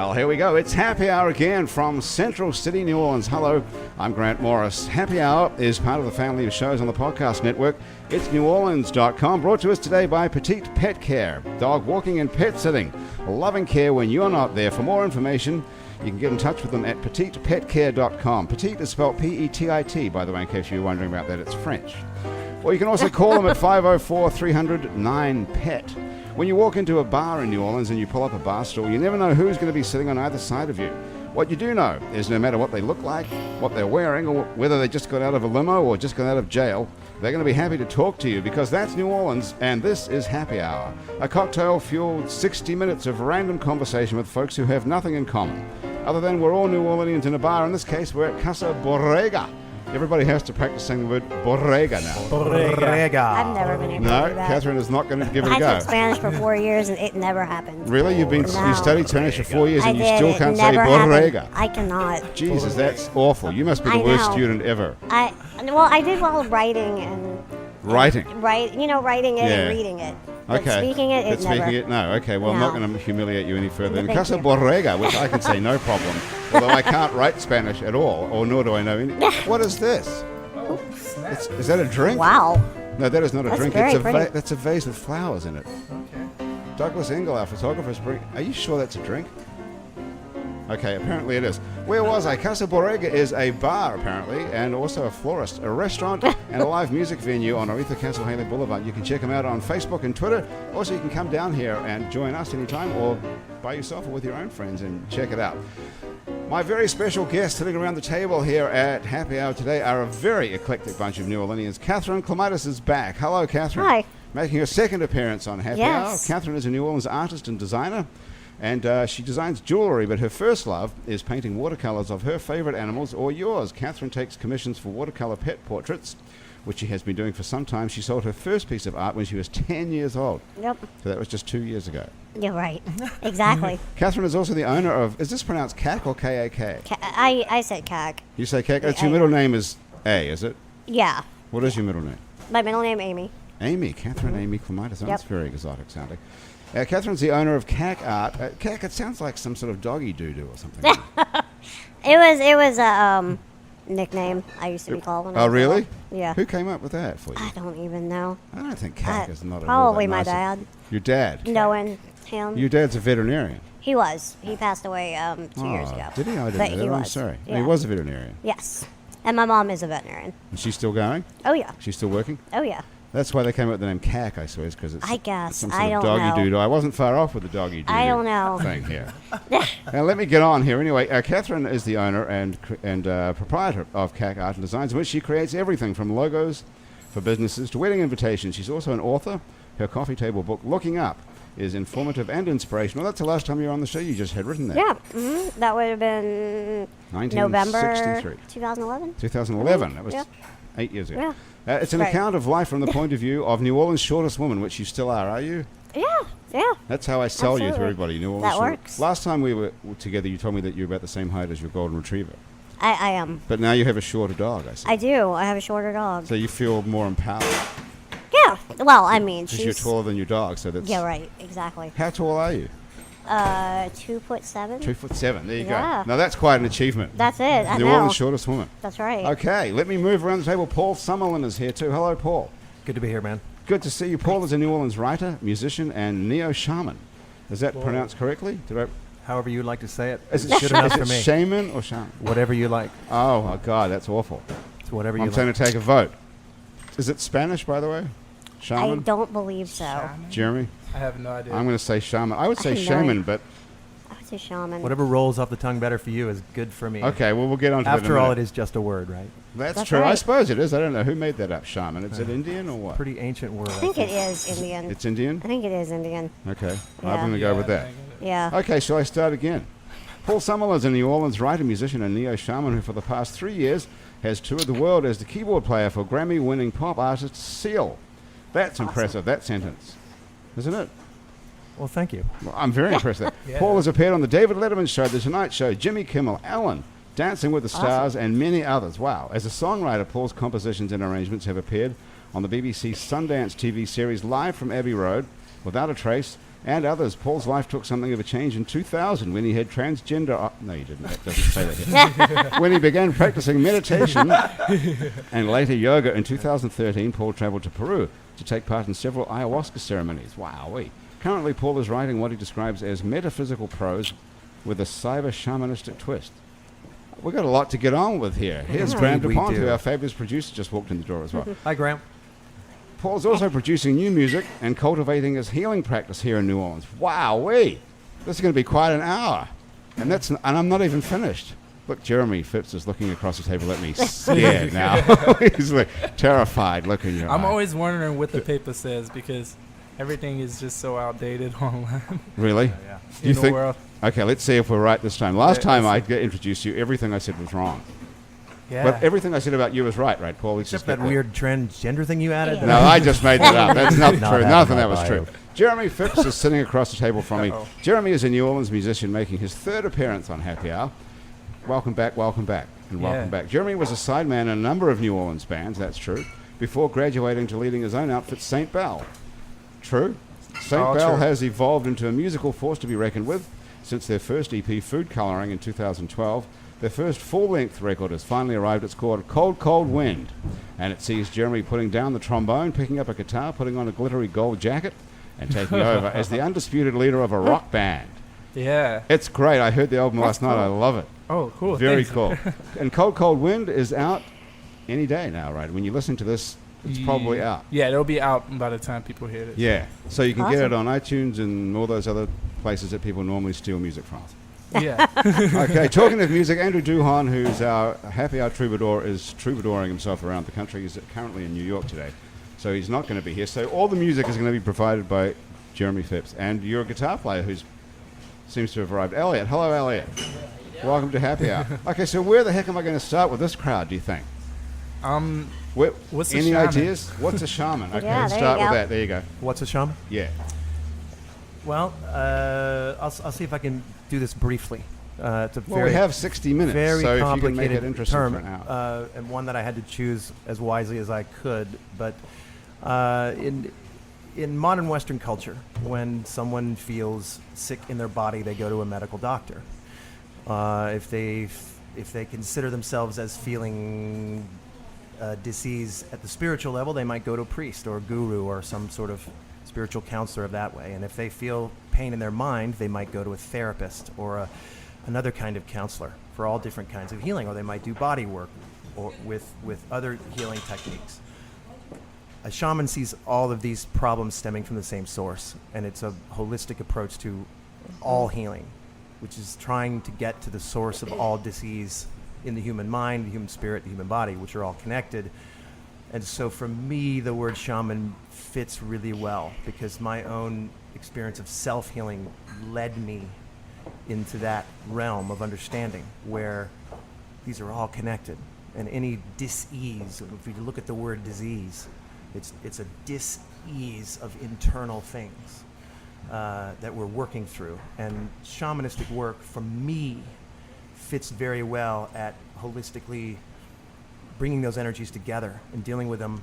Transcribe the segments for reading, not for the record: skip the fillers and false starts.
Well, here we go. It's Happy Hour again from Central City, New Orleans. Hello, I'm Grant Morris. Happy Hour is part of the family of shows on the podcast network. It's neworleans.com, brought to us today by Petite Pet Care, dog walking and pet sitting, loving care when you're not there. For more information, you can get in touch with them at petitepetcare.com. Petite is spelled P-E-T-I-T, by the way, in case you're wondering about that. It's French. Or you can also call them at 504-300-9-PET. When you walk into a bar in New Orleans and you pull up a bar stool, you never know who's going to be sitting on either side of you. What you do know is no matter what they look like, what they're wearing, or whether they just got out of a limo or just got out of jail, they're going to be happy to talk to you because that's New Orleans and this is Happy Hour, a cocktail-fueled 60 minutes of random conversation with folks who have nothing in common. Other than we're all New Orleanians in a bar. In this case, we're at Casa Borrega. Everybody has to practice saying the word Borrega now. Borrega. I've never been able to do that. Catherine is not going to give it a I go. took Spanish for 4 years and it never happened. Really? You studied Spanish for 4 years and you still can't say never Borrega? happened. I cannot. Jesus, that's awful. You must be the worst student ever. I did well writing and... Writing? Writing it and reading it. But Okay. speaking it, But never. speaking it, no. Okay, well, I'm not going to humiliate you any further. In Thank Casa you. Borrega, which I can say no problem, although I can't write Spanish at all, or nor do I know any. What is this? Is that a drink? Wow. No, that is not a That's drink. very It's pretty. that's a vase with flowers in it. Okay. Douglas Engel, our photographer, are you sure that's a drink? Okay, apparently it is. Where was I? Casa Borrega is a bar, apparently, and also a florist, a restaurant, and a live music venue on Aretha Castle Haley Boulevard. You can check them out on Facebook and Twitter. Also, you can come down here and join us anytime, or by yourself or with your own friends, and check it out. My very special guests sitting around the table here at Happy Hour today are a very eclectic bunch of New Orleanians. Catherine Clemitis is back. Hello, Catherine. Hi. Making her second appearance on Happy Yes. Hour. Catherine is a New Orleans artist and designer, and she designs jewelry, but her first love is painting watercolors of her favorite animals or yours. Catherine takes commissions for watercolor pet portraits, which she has been doing for some time. She sold her first piece of art when she was 10 years old. Yep. So that was just 2 years ago. You're right. Exactly. Catherine is also the owner of, is this pronounced CAC or K-A-K? I said CAG. You say CAC? That's your middle name is A, is it? Yeah. What is your middle name? My middle name, Amy. Amy, Catherine Amy Clemitis. That's Yep. very exotic sounding. Catherine's the owner of CAC Art. CAC, it sounds like some sort of doggy doo-doo or something. It was a nickname I used to be called. When I Oh, was really? little. Yeah. Who came up with that for you? I don't even know. I don't think CAC is not Probably a my nice. dad. Your dad? Knowing him. Your dad's a veterinarian. He was. He passed away 2 years ago. Did he? I didn't But know he that. I'm was. sorry. Yeah. He was a veterinarian. Yes. And my mom is a veterinarian. Is she still going? Oh, yeah. She's still working? Oh, yeah. That's why they came up with the name CAC, I suppose, because it's I guess. some sort I of don't doggy know. doo-doo. I wasn't far off with the doggy doo-doo I don't know. thing here. Now, let me get on here. Anyway, Catherine is the owner and proprietor of CAC Art and Designs, in which she creates everything from logos for businesses to wedding invitations. She's also an author. Her coffee table book, Looking Up, is informative and inspirational. That's the last time you were on the show. You just had written that. Yeah. That would have been 1963. November 2011. 2011. That was Yeah. 8 years ago. Yeah. It's an Right. account of life from the point of view of New Orleans' shortest woman, which you still are you? Yeah. Yeah. That's how I sell you to Absolutely. everybody. New Orleans That short- works. Last time we were together, you told me that you were about the same height as your golden retriever. I am. But now you have a shorter dog, I see. I do. I have a shorter dog. So you feel more empowered Yeah. Well, I mean, because you're she's... taller than your dog. So that's. Yeah, right. Exactly. How tall are you? 2'7". 2'7". There you Yeah. go. Now that's quite an achievement. That's it. I New know. Orleans' shortest woman. That's right. Okay, let me move around the table. Paul Summerlin is here too. Hello, Paul. Good to be here, man. Good to see you. Paul is a New Orleans writer, musician, and neo-shaman. Is that pronounced correctly? However you'd like to say it. Is It's it, good enough is for it me. shaman or shaman? Whatever you like. Oh, my God, that's awful. It's whatever you I'm like. going to take a vote. Is it Spanish, by the way? I Shaman? don't believe so. Jeremy? I have no idea. I'm going to say shaman. I would say I have no shaman, idea. but... I would say shaman. Whatever rolls off the tongue better for you is good for me. Okay, well, we'll get on to that in a After all, minute. it is just a word, right? That's That's true. I right. suppose it is. I don't know. Who made that up, shaman? Is it Indian or what? Pretty ancient word. I think it is Indian. It's Indian? I think it is Indian. Okay. Yeah. I'm going to go with that. Yeah. Okay, shall I start again? Paul Summerlin is a New Orleans writer, musician, and neo-shaman who for the past 3 years has toured the world as the keyboard player for Grammy-winning pop artist Seal. That's impressive, that sentence. Isn't it? Well, thank you. Well, I'm very impressed with that. Yeah. Paul has appeared on The David Letterman Show, The Tonight Show, Jimmy Kimmel, Ellen, Dancing with the Stars, and many others. Wow. As a songwriter, Paul's compositions and arrangements have appeared on the BBC Sundance TV series Live from Abbey Road, Without a Trace, and others. Paul's life took something of a change in 2000 when he had transgender... no, you didn't. That doesn't say that here. When he began practicing meditation and later yoga in 2013, Paul traveled to Peru to take part in several ayahuasca ceremonies. Wowee. Currently, Paul is writing what he describes as metaphysical prose with a cyber shamanistic twist. We've got a lot to get on with here. Here's Graham We DuPont, do. who our fabulous producer just walked in the door as well. Hi, Graham. Paul's also producing new music and cultivating his healing practice here in New Orleans. Wowee! This is going to be quite an hour. And I'm not even finished. Look, Jeremy Phipps is looking across the table at me, scared now. He's like terrified. Look in your I'm eye. always wondering what the paper says because everything is just so outdated online Really? Yeah. Do you in the think? world. Okay, let's see if we're right this time. Last Yeah, time I let's introduced you, everything I said was wrong. Yeah. But everything I said about you was right, Paul? Let's Except just get that weird transgender thing you added. Yeah. No, I just made that up. That's not Not true. having Nothing my that was bio. true. Jeremy Phipps is sitting across the table from me. Uh-oh. Jeremy is a New Orleans musician making his third appearance on Happy Hour. Welcome back, and welcome Yeah. back. Jeremy was a sideman in a number of New Orleans bands, that's true, before graduating to leading his own outfit, St. Bell. True? St. All Bell true. has evolved into a musical force to be reckoned with since their first EP, Food Coloring, in 2012. Their first full-length record has finally arrived. It's called Cold, Cold Wind. And it sees Jeremy putting down the trombone, picking up a guitar, putting on a glittery gold jacket, and taking over as the undisputed leader of a rock band. Yeah. It's great. I heard the album last night. cool. I love it. Oh, cool. Very Thanks. cool. And Cold, Cold Wind is out any day now, right? When you listen to this, it's probably out. Yeah, it'll be out by the time people hear it. Yeah. So you can get it Awesome. on iTunes and all those other places that people normally steal music from. Yeah. Okay, talking of music, Andrew Duhon, who's our Happy Hour troubadour, is troubadouring himself around the country. He's currently in New York today, so he's not going to be here. So all the music is going to be provided by Jeremy Phipps, and you're a guitar player who seems to have arrived. Elliot, hello, Elliot. Welcome to Happy Hour. Okay, so where the heck am I going to start with this crowd, do you think? What's a Any shaman? ideas? What's a shaman? Okay, Yeah, let's there you start with go. that. There you go. What's a shaman? Yeah. Well, I'll see if I can do this briefly. It's a Well, we have 60 minutes, very so if you complicated can make it interesting term, for an hour. and one that I had to choose as wisely as I could. But in modern Western culture, when someone feels sick in their body, they go to a medical doctor. If they consider themselves as feeling disease at the spiritual level, they might go to a priest or a guru or some sort of spiritual counselor of that way. And if they feel pain in their mind, they might go to a therapist or another kind of counselor for all different kinds of healing, or they might do body work or with other healing techniques. A shaman sees all of these problems stemming from the same source, and it's a holistic approach to all healing, which is trying to get to the source of all disease in the human mind, the human spirit, the human body, which are all connected. And so for me, the word shaman fits really well because my own experience of self-healing led me into that realm of understanding where these are all connected. And any dis-ease, if you look at the word disease, it's a dis-ease of internal things that we're working through. And shamanistic work, for me, fits very well at holistically bringing those energies together and dealing with them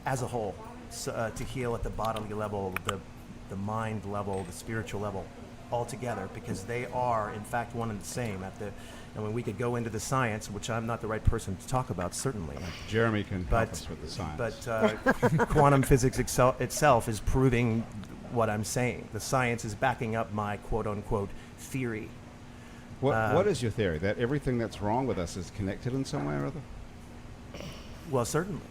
as a whole, so, to heal at the bodily level, the mind level, the spiritual level, all together, because they are, in fact, one and the same. And when we could go into the science, which I'm not the right person to talk about, certainly. Jeremy can help us with the science. But quantum physics itself is proving what I'm saying. The science is backing up my quote-unquote theory. What is your theory? That everything that's wrong with us is connected in some way or other? Well, certainly.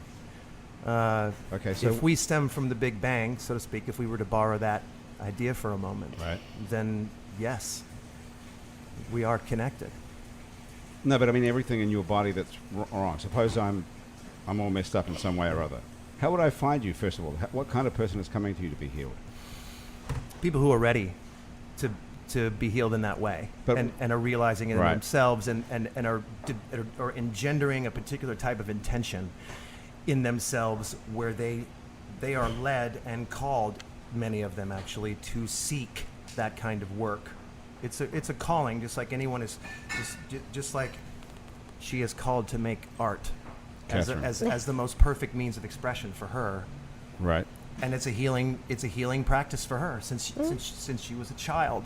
Okay, so If we stem from the Big Bang, so to speak, if we were to borrow that idea for a moment, Right. then yes, we are connected. No, but I mean everything in your body that's wrong. Suppose I'm all messed up in some way or other. How would I find you, first of all? What kind of person is coming to you to be healed? People who are ready to be healed in that way, But- and are realizing it in Right. themselves, and are engendering a particular type of intention in themselves where they are led and called, many of them actually, to seek that kind of work. It's a calling, just like anyone is, just like she is called to make art Catherine. as the most perfect means of expression for her. Right. and it's a healing practice for her since she was a child.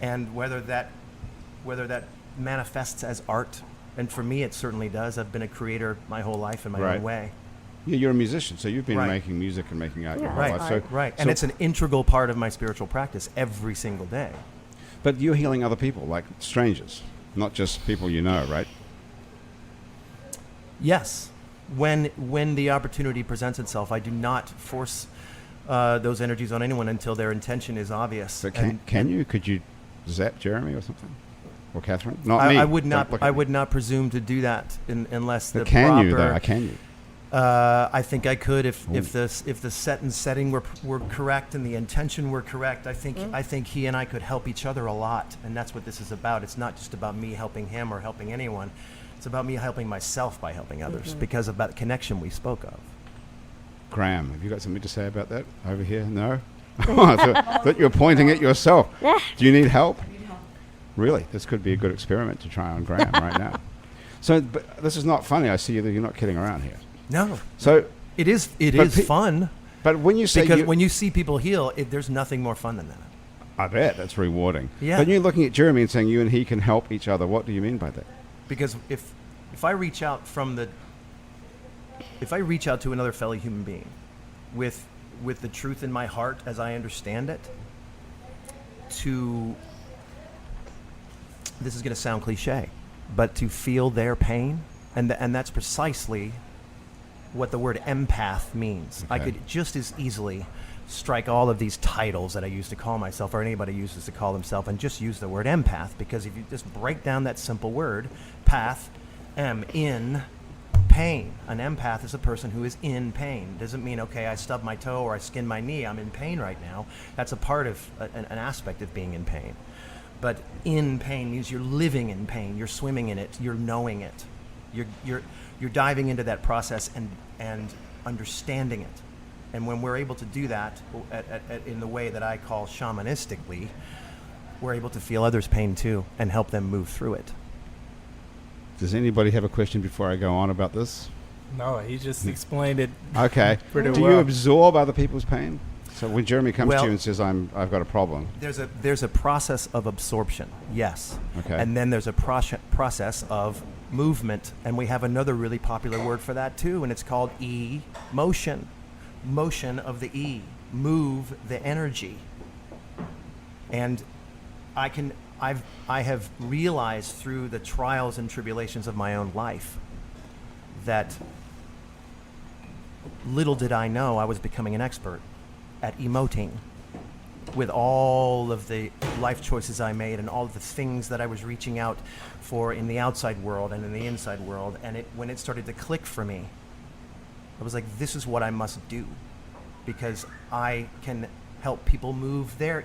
And whether that manifests as art, and for me it certainly does. I've been a creator my whole life in my Right. own way. Yeah, you're a musician, so you've been Right. making music and making art your whole Right, life. So, right. so- And it's an integral part of my spiritual practice every single day. But you're healing other people, like strangers, not just people you know, right? Yes. When the opportunity presents itself, I do not force those energies on anyone until their intention is obvious. So can you? Could you zap Jeremy or something? Or Catherine? Not I, me. I would Don't not. look at I me. would not presume to do that unless the But can proper. you, though? Can you? I think I could if Ooh. the set and setting were correct and the intention were correct. I think he and I could help each other a lot, and that's what this is about. It's not just about me helping him or helping anyone. It's about me helping myself by helping others because of that connection we spoke of. Graham, have you got something to say about that over here? No? I thought you were pointing at yourself. Do you need help? Really? This could be a good experiment to try on Graham right now. So, but this is not funny. I see that you're not kidding around here. No, So, it is But fun but when you say because you, when you see people heal, there's nothing more fun than that. I bet that's rewarding. Yeah. But you're looking at Jeremy and saying you and he can help each other. What do you mean by that? Because if I reach out to another fellow human being with the truth in my heart as I understand it, this is going to sound cliche, but to feel their pain, and that's precisely what the word empath means. I Okay. could just as easily strike all of these titles that I used to call myself, or anybody uses to call themselves, and just use the word empath, because if you just break down that simple word, path, in pain. An empath is a person who is in pain. Doesn't mean, okay, I stubbed my toe or I skinned my knee, I'm in pain right now. That's a part of an aspect of being in pain. But in pain means you're living in pain, you're swimming in it, you're knowing it. You're diving into that process and understanding it. And when we're able to do that in the way that I call shamanistically, we're able to feel others' pain too and help them move through it. Does anybody have a question before I go on about this? No, he just explained it. Okay. Pretty Do you well. absorb other people's pain? So when Jeremy comes to Well- you and says, I've got a problem. There's a process of absorption, yes. Okay. And then there's a process of movement, and we have another really popular word for that too, and it's called motion. Motion of the move the energy. And I have realized through the trials and tribulations of my own life that little did I know I was becoming an expert at emoting with all of the life choices I made and all of the things that I was reaching out for in the outside world and in the inside world. And when it started to click for me, I was like, this is what I must do, because I can help people move their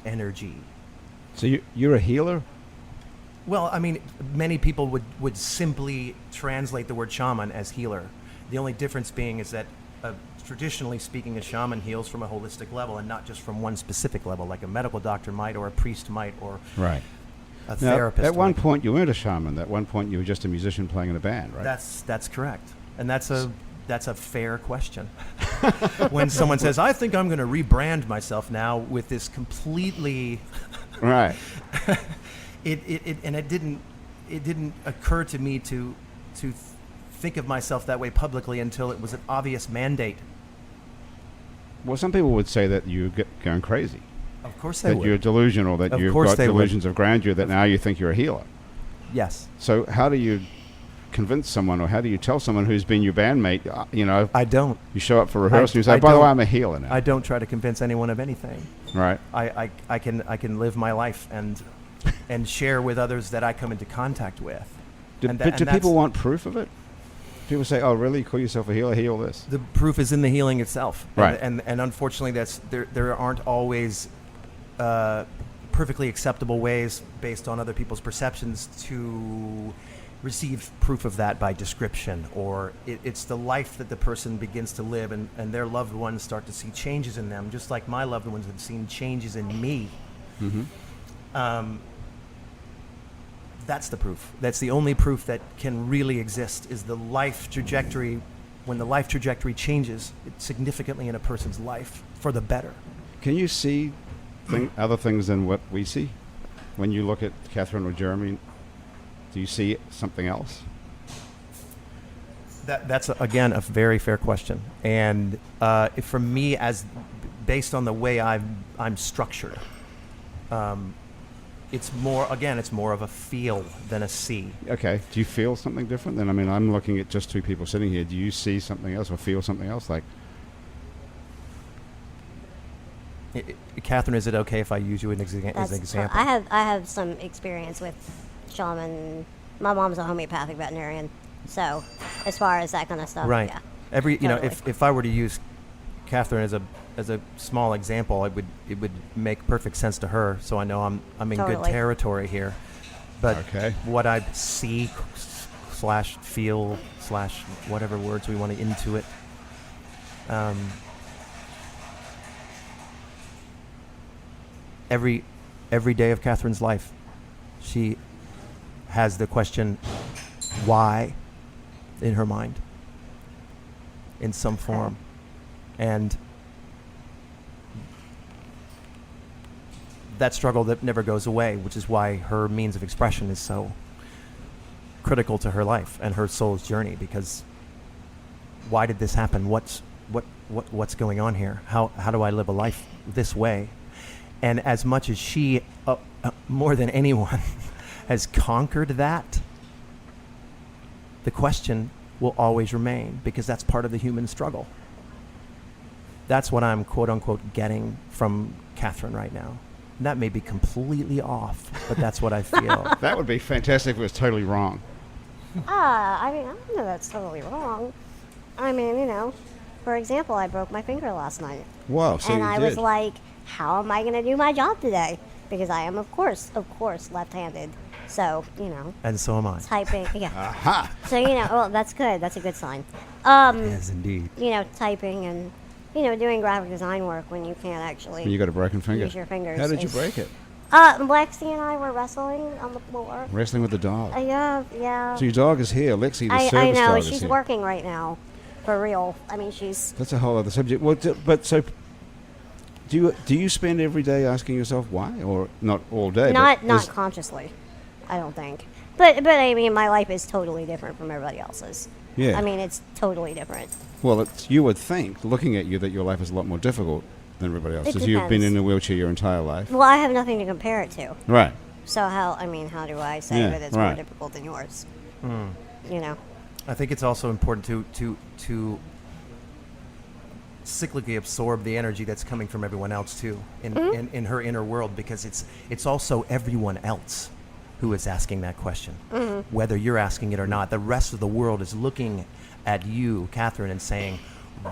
energy. So you're a healer? Well, I mean, many people would simply translate the word shaman as healer. The only difference being is that traditionally speaking, a shaman heals from a holistic level and not just from one specific level, like a medical doctor might, or a priest might, or Right. a Now, therapist at one might. point you weren't a shaman. At one point you were just a musician playing in a band, right? That's correct, and that's a fair question. When someone says, "I think I'm going to rebrand myself now with this completely," Right. it didn't occur to me to think of myself that way publicly until it was an obvious mandate. Well, some people would say that you're going crazy, Of course they that would. you're delusional, that Of you've course got they would. delusions of grandeur, that now you think you're a healer. Yes, So how do you convince someone, or how do you tell someone who's been your bandmate, I don't. you show up for rehearsal and you say, I by the way, don't- I'm a healer now. I don't try to convince anyone of anything. Right. I can live my life and share with others that I come into contact with. But do people want proof of it? People say, oh, really? You call yourself a healer? Heal this. The proof is in the healing itself. Right. And unfortunately, there aren't always perfectly acceptable ways based on other people's perceptions to receive proof of that by description, or it's the life that the person begins to live, and their loved ones start to see changes in them, just like my loved ones have seen changes in me. Mm-hmm. That's the proof. That's the only proof that can really exist, is the life trajectory when the life trajectory changes significantly in a person's life for the better. Can you see other things than what we see? When you look at Catherine or Jeremy, do you see something else? That's again a very fair question, and for me, as based on the way I'm structured, it's more of a feel than a see. Okay. Do you feel something different? Then I mean, I'm looking at just two people sitting here. Do you see something else or feel something else? Like, Catherine, is it okay if I use you as an example? I have some experience with shaman. My mom's a homeopathic veterinarian, so as far as that kind of stuff, right. Yeah, totally. If I were to use Catherine as a small example, it would make perfect sense to her. So I know I'm in good territory here. But what I see / feel / whatever words we want to intuit. Every day of Catherine's life, she has the question, why, in her mind, in some form. And that struggle that never goes away, which is why her means of expression is so critical to her life and her soul's journey, because why did this happen? What's going on here? How do I live a life this way? And as much as she, more than anyone, has conquered that, the question will always remain, because that's part of the human struggle. That's what I'm, quote unquote, getting from Catherine right now. And that may be completely off, but that's what I feel. That would be fantastic if it was totally wrong. I mean, I don't know that's totally wrong. I mean, for example, I broke my finger last night. Whoa, so and you I did. was like, how am I going to do my job today? Because I am, of course, left-handed. So, And so am I. typing, yeah. Aha! So, well, that's good. That's a good sign. Yes, indeed. Typing and, doing graphic design work when you can't actually When you got a broken finger. use your fingers. How did you break it? Lexi and I were wrestling on the floor. Wrestling with the dog. Yeah. So your dog is here. Lexi, the I service know. dog is She's here. working right now. For real. I mean, she's... That's a whole other subject. Well, but so... Do you spend every day asking yourself why, or not all day? Not consciously, I don't think. But I mean, my life is totally different from everybody else's. Yeah. I mean, it's totally different. Well, you would think, looking at you, that your life is a lot more difficult than everybody else's. You've been in a wheelchair your entire life. Well, I have nothing to compare it to. Right. So how do I say that it's more difficult than yours? I think it's also important to cyclically absorb the energy that's coming from everyone else too in her inner world, because it's also everyone else who is asking that question, whether you're asking it or not. The rest of the world is looking at you, Catherine, and saying,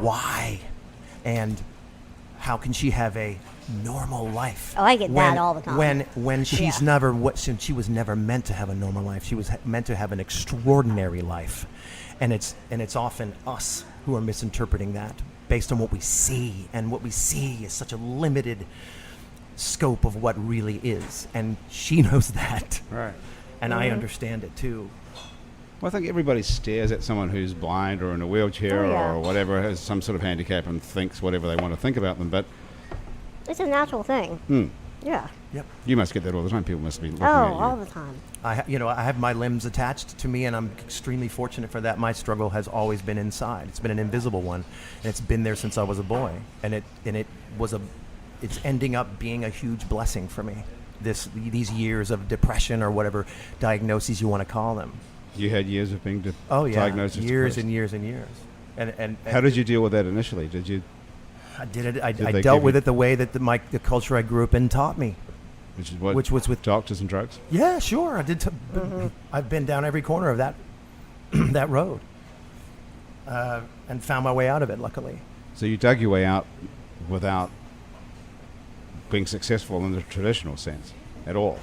why? And how can she have a normal life? Oh, I get that all the time. When she's since she was never meant to have a normal life. She was meant to have an extraordinary life. And it's often us who are misinterpreting that based on what we see, and what we see is such a limited scope of what really is, and she knows that. Right. And I understand it too. Well, I think everybody stares at someone who's blind or in a wheelchair or whatever, has some sort of handicap, and thinks whatever they want to think about them, but... It's a natural thing. Yeah. Yep. You must get that all the time. People must be looking at you. All the time. I have my limbs attached to me, and I'm extremely fortunate for that. My struggle has always been inside. It's been an invisible one, and it's been there since I was a boy. And it's ending up being a huge blessing for me. These years of depression, or whatever diagnoses you want to call them. You had years of being diagnosed as years depressed. and years and years. And how did you deal with that initially? Did you? I did it. I dealt with it the way that the culture I grew up in taught me. Which is what? Which was with doctors and drugs? Yeah, sure. I did. I've been down every corner of that that road, and found my way out of it. Luckily. So you dug your way out without being successful in the traditional sense at all,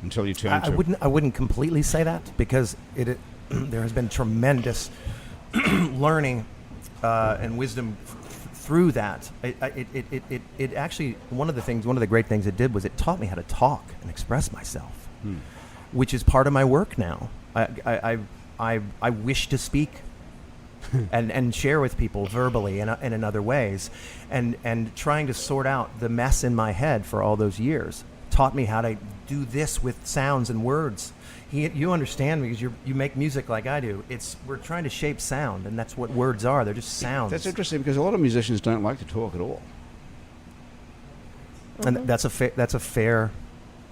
until you turned. I wouldn't completely say that, because there has been tremendous learning and wisdom through that. It actually, one of the great things it did was it taught me how to talk and express myself, which is part of my work now. I wish to speak and share with people verbally and in other ways, and trying to sort out the mess in my head for all those years taught me how to do this with sounds and words. You understand because you make music like I do. We're trying to shape sound, and that's what words are. They're just sounds. That's interesting because a lot of musicians don't like to talk at all. And that's a fair.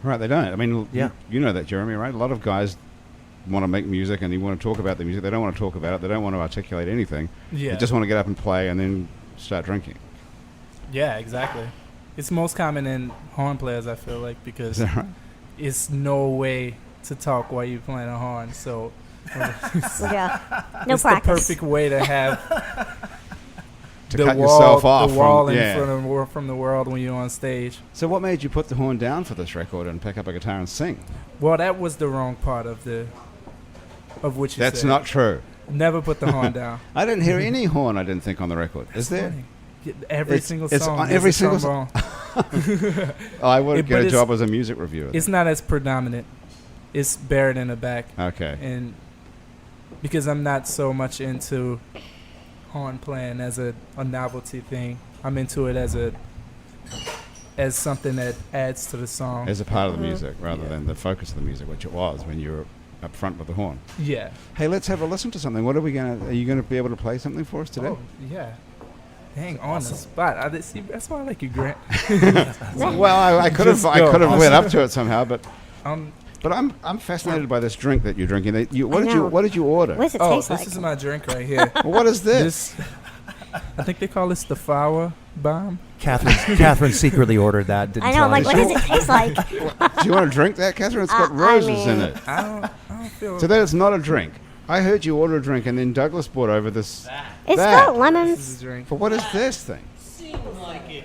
Right, they don't. I mean, Yeah. you know that, Jeremy, right? A lot of guys want to make music and they want to talk about the music. They don't want to talk about it. They don't want to articulate anything. Yeah. They just want to get up and play and then start drinking. Yeah, exactly. It's most common in horn players, I feel like, Is because that right? it's no way to talk while you're playing a horn. So Yeah. No it's practice. the perfect way to have To the cut wall, yourself off the wall from, in front of, from the world when you're on stage. So what made you put the horn down for this record and pick up a guitar and sing? Well, that was the wrong part of what you That's said. not true. Never put the horn down. I didn't hear any horn, I didn't think, on the record. Is there? Funny. Every single it's song. on has every a single trombone. Oh, I would But get a it's- job as a music reviewer. It's not as predominant. It's buried in the back. Okay. And because I'm not so much into horn playing as a novelty thing, I'm into it as something that adds to the song. As a part of the music rather Yeah. than the focus of the music, which it was when you were up front with the horn. Yeah. Hey, let's have a listen to something. Are you going to be able to play something for us today? Oh, yeah. Dang, on the spot. See, that's why I like you, Grant. Well, I could have Just go. led up to it somehow, but Um, I'm fascinated by this drink that you're drinking. What I did know. you order? What does it oh, taste this like? is my drink right here. Well, what is this? I think they call this the flower bomb. Catherine secretly ordered that. Didn't I know. tell I'm like, what anybody. does it taste like? Do you want to drink that, Catherine? It's got I roses in mean- it. I don't feel. So that is not a drink. I heard you order a drink, and then Douglas brought over this. It's That. got this lemons. is a drink. But what is this thing? Seemed like it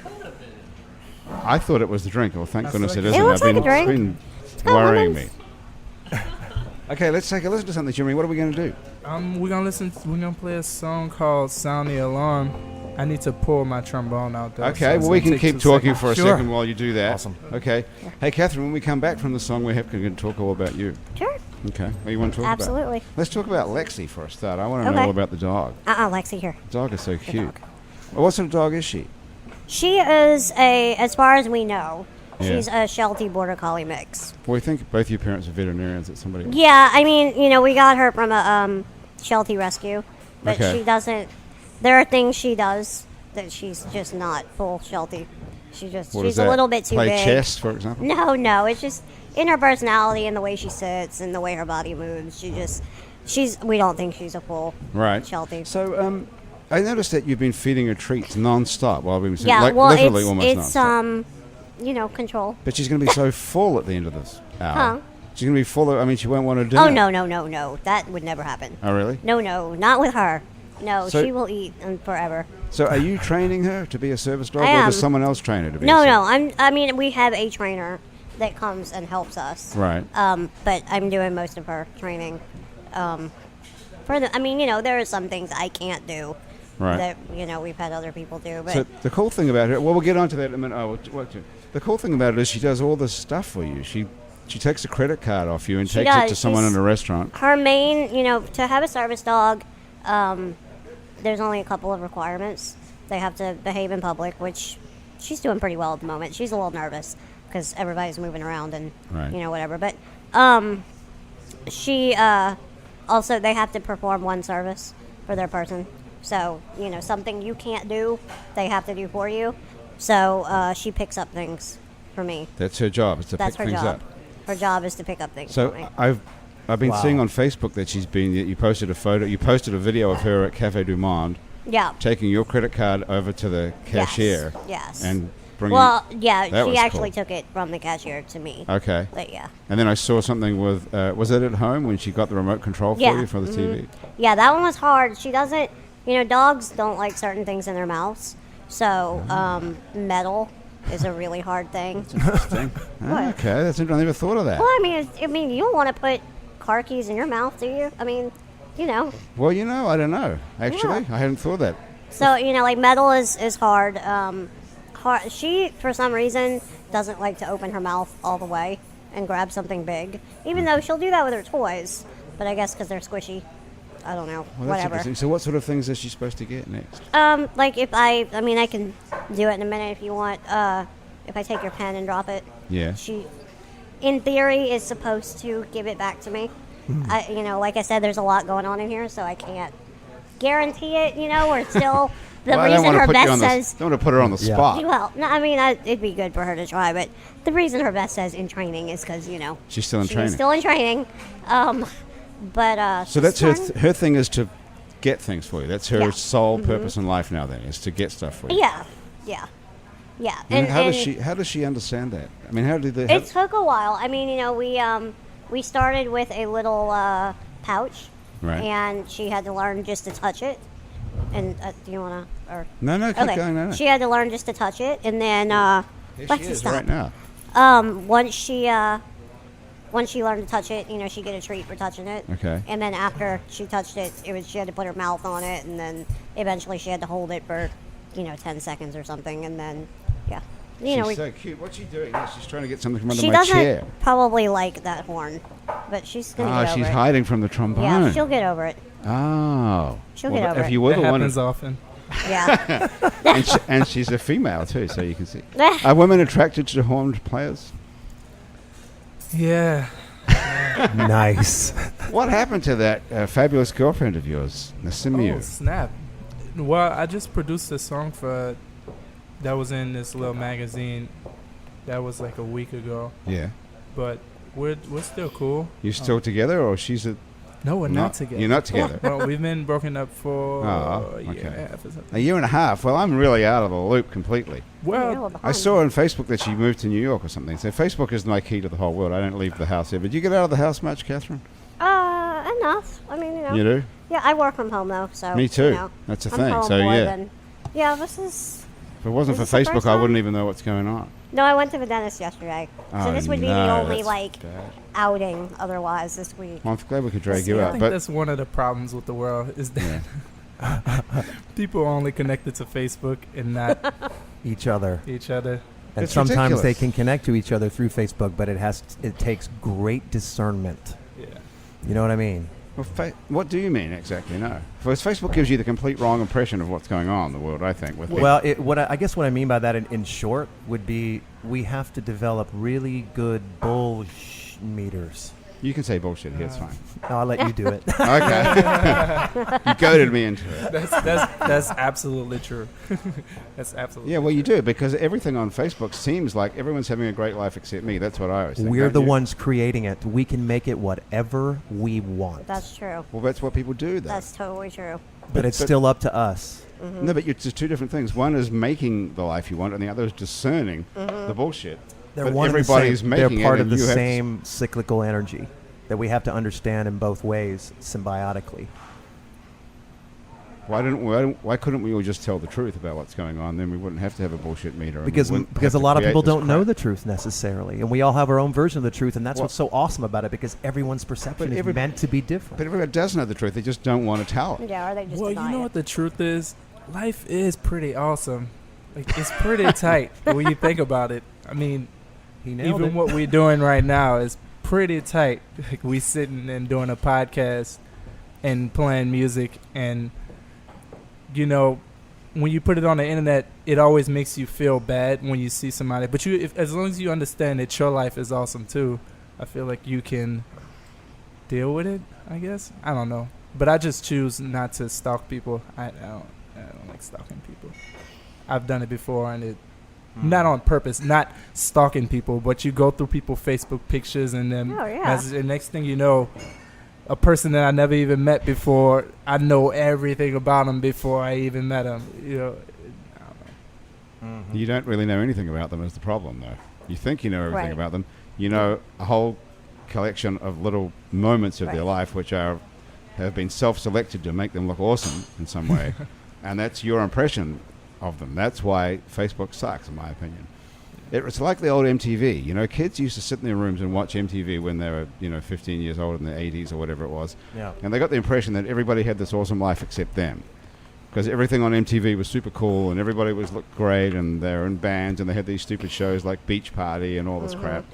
could have been. I thought it was the drink. Well, thank That's goodness like it it. isn't. It looks I've like a drink. been got worrying lemons. me. Okay, let's take a listen to something, Jimmy. What are we going to do? We're gonna play a song called "Sound the Alarm." I need to pull my trombone out though. Okay, so it's well, we gonna can take keep 2 talking seconds. for a Sure. second while you do that. Awesome. Okay. Hey, Catherine, when we come back from the song, we're going to talk all about you. Sure. Okay. What do you want to talk about? Absolutely. Let's talk about Lexi for a start. I want to know Okay. all about the dog. Lexi here. The dog is so cute. dog. Well, what sort of dog is she? She is as far as we know, Yeah. she's a Sheltie Border Collie mix. Well, we think both your parents are veterinarians at somebody. Yeah, I mean, we got her from a Sheltie rescue, but Okay. she doesn't. There are things she does that she's just not full Sheltie. What is She's that? a little bit too Play big. chess, for example? No, it's just in her personality and the way she sits and the way her body moves. We don't think she's a full Right. Sheltie. So, I noticed that you've been feeding her treats non-stop while we've been sitting, Yeah, like well, literally it's almost non-stop. control. But she's going to be so full at the end of this hour. Huh? She's going to be full of, she won't want to do Oh no, that would never happen. Oh, really? No, not with her. No, So- she will eat forever. So are you training her to be a service dog, I or am. does someone else train her to be No, a no, service? we have a trainer that comes and helps us. Right. But I'm doing most of her training. There are some things I can't do. Right. That we've had other people do, but So the cool thing about her, well, we'll get onto that in a minute. The cool thing about it is she does all this stuff for you. She takes a credit card off you and She takes it does. to someone in She's- a restaurant. her main, to have a service dog, there's only a couple of requirements. They have to behave in public, which she's doing pretty well at the moment. She's a little nervous because everybody's moving around and Right. whatever. But she also they have to perform one service for their person. So something you can't do, they have to do for you. So she picks up things for me. That's her job. It's to That's pick her things job. up. Her job is to pick up things So for me. I've been Wow. seeing on Facebook that you posted a photo. You posted a video of her at Cafe Du Monde Yeah. taking your credit card over to the cashier. Yes. And bringing. Well, yeah, That she was actually cool. took it from the cashier to me. Okay. But yeah. And then I saw something with. Was it at home when she got the remote control for Yeah. you for the TV? Yeah, that one was hard. She doesn't, dogs don't like certain things in their mouths. So, metal is a really hard thing. Interesting. What? Okay, that's I never thought of that. Well, I mean, you don't want to put car keys in your mouth, do you? I mean, Well, I don't know. Actually, Yeah. I hadn't thought of that. So, like metal is hard. She, for some reason, doesn't like to open her mouth all the way and grab something big, even though she'll do that with her toys. But I guess because they're squishy. I don't know, Well, that's whatever. interesting. So what sort of things is she supposed to get next? Like if I mean, I can do it in a minute if you want. If I take your pen and drop it, Yeah. she, in theory, is supposed to give it back to me. Like I said, there's a lot going on in here, so I can't guarantee it. Or still the Well, I don't reason wanna her put you best on the- says. Don't want to put her on the Yeah. spot. Well, no, I mean, it'd be good for her to try, but the reason her best says in training is because She's still in she's training. still in training. But So that's her. she's Her thing is to get things for you. That's her Yeah. sole purpose in life now. Then is to get stuff for you. Yeah. And how does she understand that? I mean, how did they? It took a while. I mean, we started with a little pouch, Right. and she had to learn just to touch it. And do you want to? Or No, keep okay, going. No. she had to learn just to touch it, and then Here let's she just is stop. right now. Once she learned to touch it, she'd get a treat for touching it. Okay. And then after she touched it, she had to put her mouth on it, and then eventually she had to hold it for 10 seconds or something, and then She's so cute. What's she doing? Yeah, she's trying to get something from under she my doesn't chair. probably like that horn, but she's gonna get over She's it. hiding from the trombone. Yeah, she'll get over it. Oh. She'll get over if it. you were That the one, happens often. Yeah. and she's a female too, so you can see. Are women attracted to horned players? Yeah. Nice. What happened to that fabulous girlfriend of yours, Nasimiu? Oh, snap. Well, I just produced a song that was in this little magazine. That was like a week ago. Yeah. But we're still cool. You still together, or she's a? No, we're not together. You're not together. Well, we've been broken up for Oh, a year okay. and a half or something. A year and a half. Well, I'm really out of the loop completely. Well, I saw on Facebook that she moved to New York or something. So Facebook is my key to the whole world. I don't leave the house ever. Do you get out of the house much, Catherine? Enough. I mean, You do? Yeah, I work from home though, so. Me too. You know, That's a I'm thing. home So more yeah. than- yeah, this is. If it wasn't for Is this the Facebook, first I wouldn't time? even know what's going on. No, I went to the dentist yesterday, so Oh, this would be no, the only that's bad. outing other's this week. Well, I'm glad we could drag Yes, you yeah. I out. think But that's one of the problems with the world is that people are only connected to Facebook and not Each other. each other. And It's sometimes they ridiculous. can connect to each other through Facebook, but it takes great discernment. Yeah. You know what I mean? well, what do you mean exactly? No. Because Facebook gives you the complete wrong impression of what's going on in the world, I think. With Well, I guess what I mean by that in short would be we have to develop really good meters. you can say bullshit here, it's fine. No, I'll let you do it. Okay. You goaded me into it. That's absolutely true. That's absolutely. Yeah, well, you do, because everything on Facebook seems like everyone's having a great life except me. That's what I always think. We're don't the you? ones creating it. We can make it whatever we want. That's true. Well, that's what people do, though. That's totally true. But it's but- still up to us. No, but it's just two different things. One is making the life you want, and the other is discerning the bullshit. They're But one and the everybody's same. making They're part it, of and the you have to same cyclical energy that we have to understand in both ways symbiotically. Why couldn't we all just tell the truth about what's going on? Then we wouldn't have to have a bullshit meter. and we Because wouldn't because a have to lot of create people this don't know crap. the truth necessarily, and we all have our own version of the truth, and that's Well- what's so awesome about it. Because everyone's perception But is meant to be different. But everyone does know the truth. They just don't want to tell it. Yeah, or they just Well, you deny know it. what the truth is? Life is pretty awesome. Like it's pretty tight when you think about it. I mean, He nailed even it. what we're doing right now is pretty tight. Like we sitting and doing a podcast and playing music, and when you put it on the internet, it always makes you feel bad when you see somebody. But as long as you understand that your life is awesome too, I feel like you can deal with it. I guess I don't know, but I just choose not to stalk people. I don't like stalking people. I've done it before, and it. Not on purpose, not stalking people, but you go through people's Facebook pictures, and then Oh, yeah. as the next thing you know, a person that I never even met before, I know everything about them before I even met them. I don't know. You don't really know anything about them is the problem, though. You think you know everything Right. about them. You know a whole collection of little moments of their Right. life which have been self-selected to make them look awesome in some way, and that's your impression of them. That's why Facebook sucks, in my opinion. It's like the old MTV. Kids used to sit in their rooms and watch MTV when they were, 15 years old in the 80s or whatever it was. Yeah. And they got the impression that everybody had this awesome life except them. Because everything on MTV was super cool and everybody looked great and they were in bands and they had these stupid shows like Beach Party and all this crap.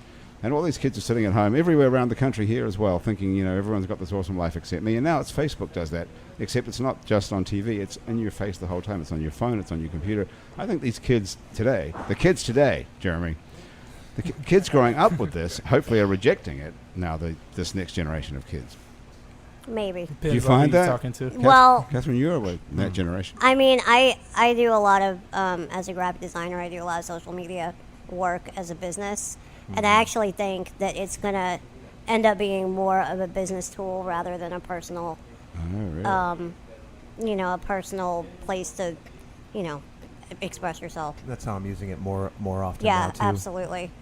And all these kids are sitting at home everywhere around the country here as well, thinking, everyone's got this awesome life except me. And now it's Facebook does that, except it's not just on TV. It's in your face the whole time. It's on your phone. It's on your computer. I think these kids today, Jeremy, the kids growing up with this, hopefully are rejecting it now, this next generation of kids. Maybe. Depends Do you on find who you're that? talking to. Well, Catherine, you're with that generation. I mean, I do a lot of, as a graphic designer, I do a lot of social media work as a business. And I actually think that it's going to end up being more of a business tool rather than a personal, Oh, really? a personal place to, express yourself. That's how I'm using it more often Yeah, now, too. absolutely.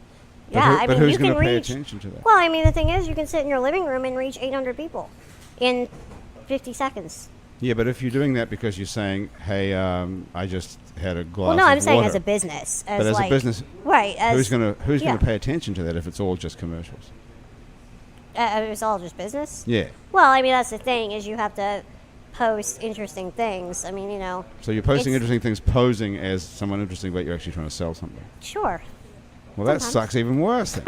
But Yeah, but I mean, who's you going can to pay reach. attention to that? Well, I mean, the thing is, you can sit in your living room and reach 800 people in 50 seconds. Yeah, but if you're doing that because you're saying, hey, I just had a glass Well, no, of I'm saying water. as a business. But as a business, right? who's going to yeah. pay attention to that if it's all just commercials? It's all just business. Yeah. Well, I mean, that's the thing is you have to post interesting things. I mean, So you're posting It's- interesting things, posing as someone interesting, but you're actually trying to sell something. sure. Well, that Sometimes. sucks even worse. Then.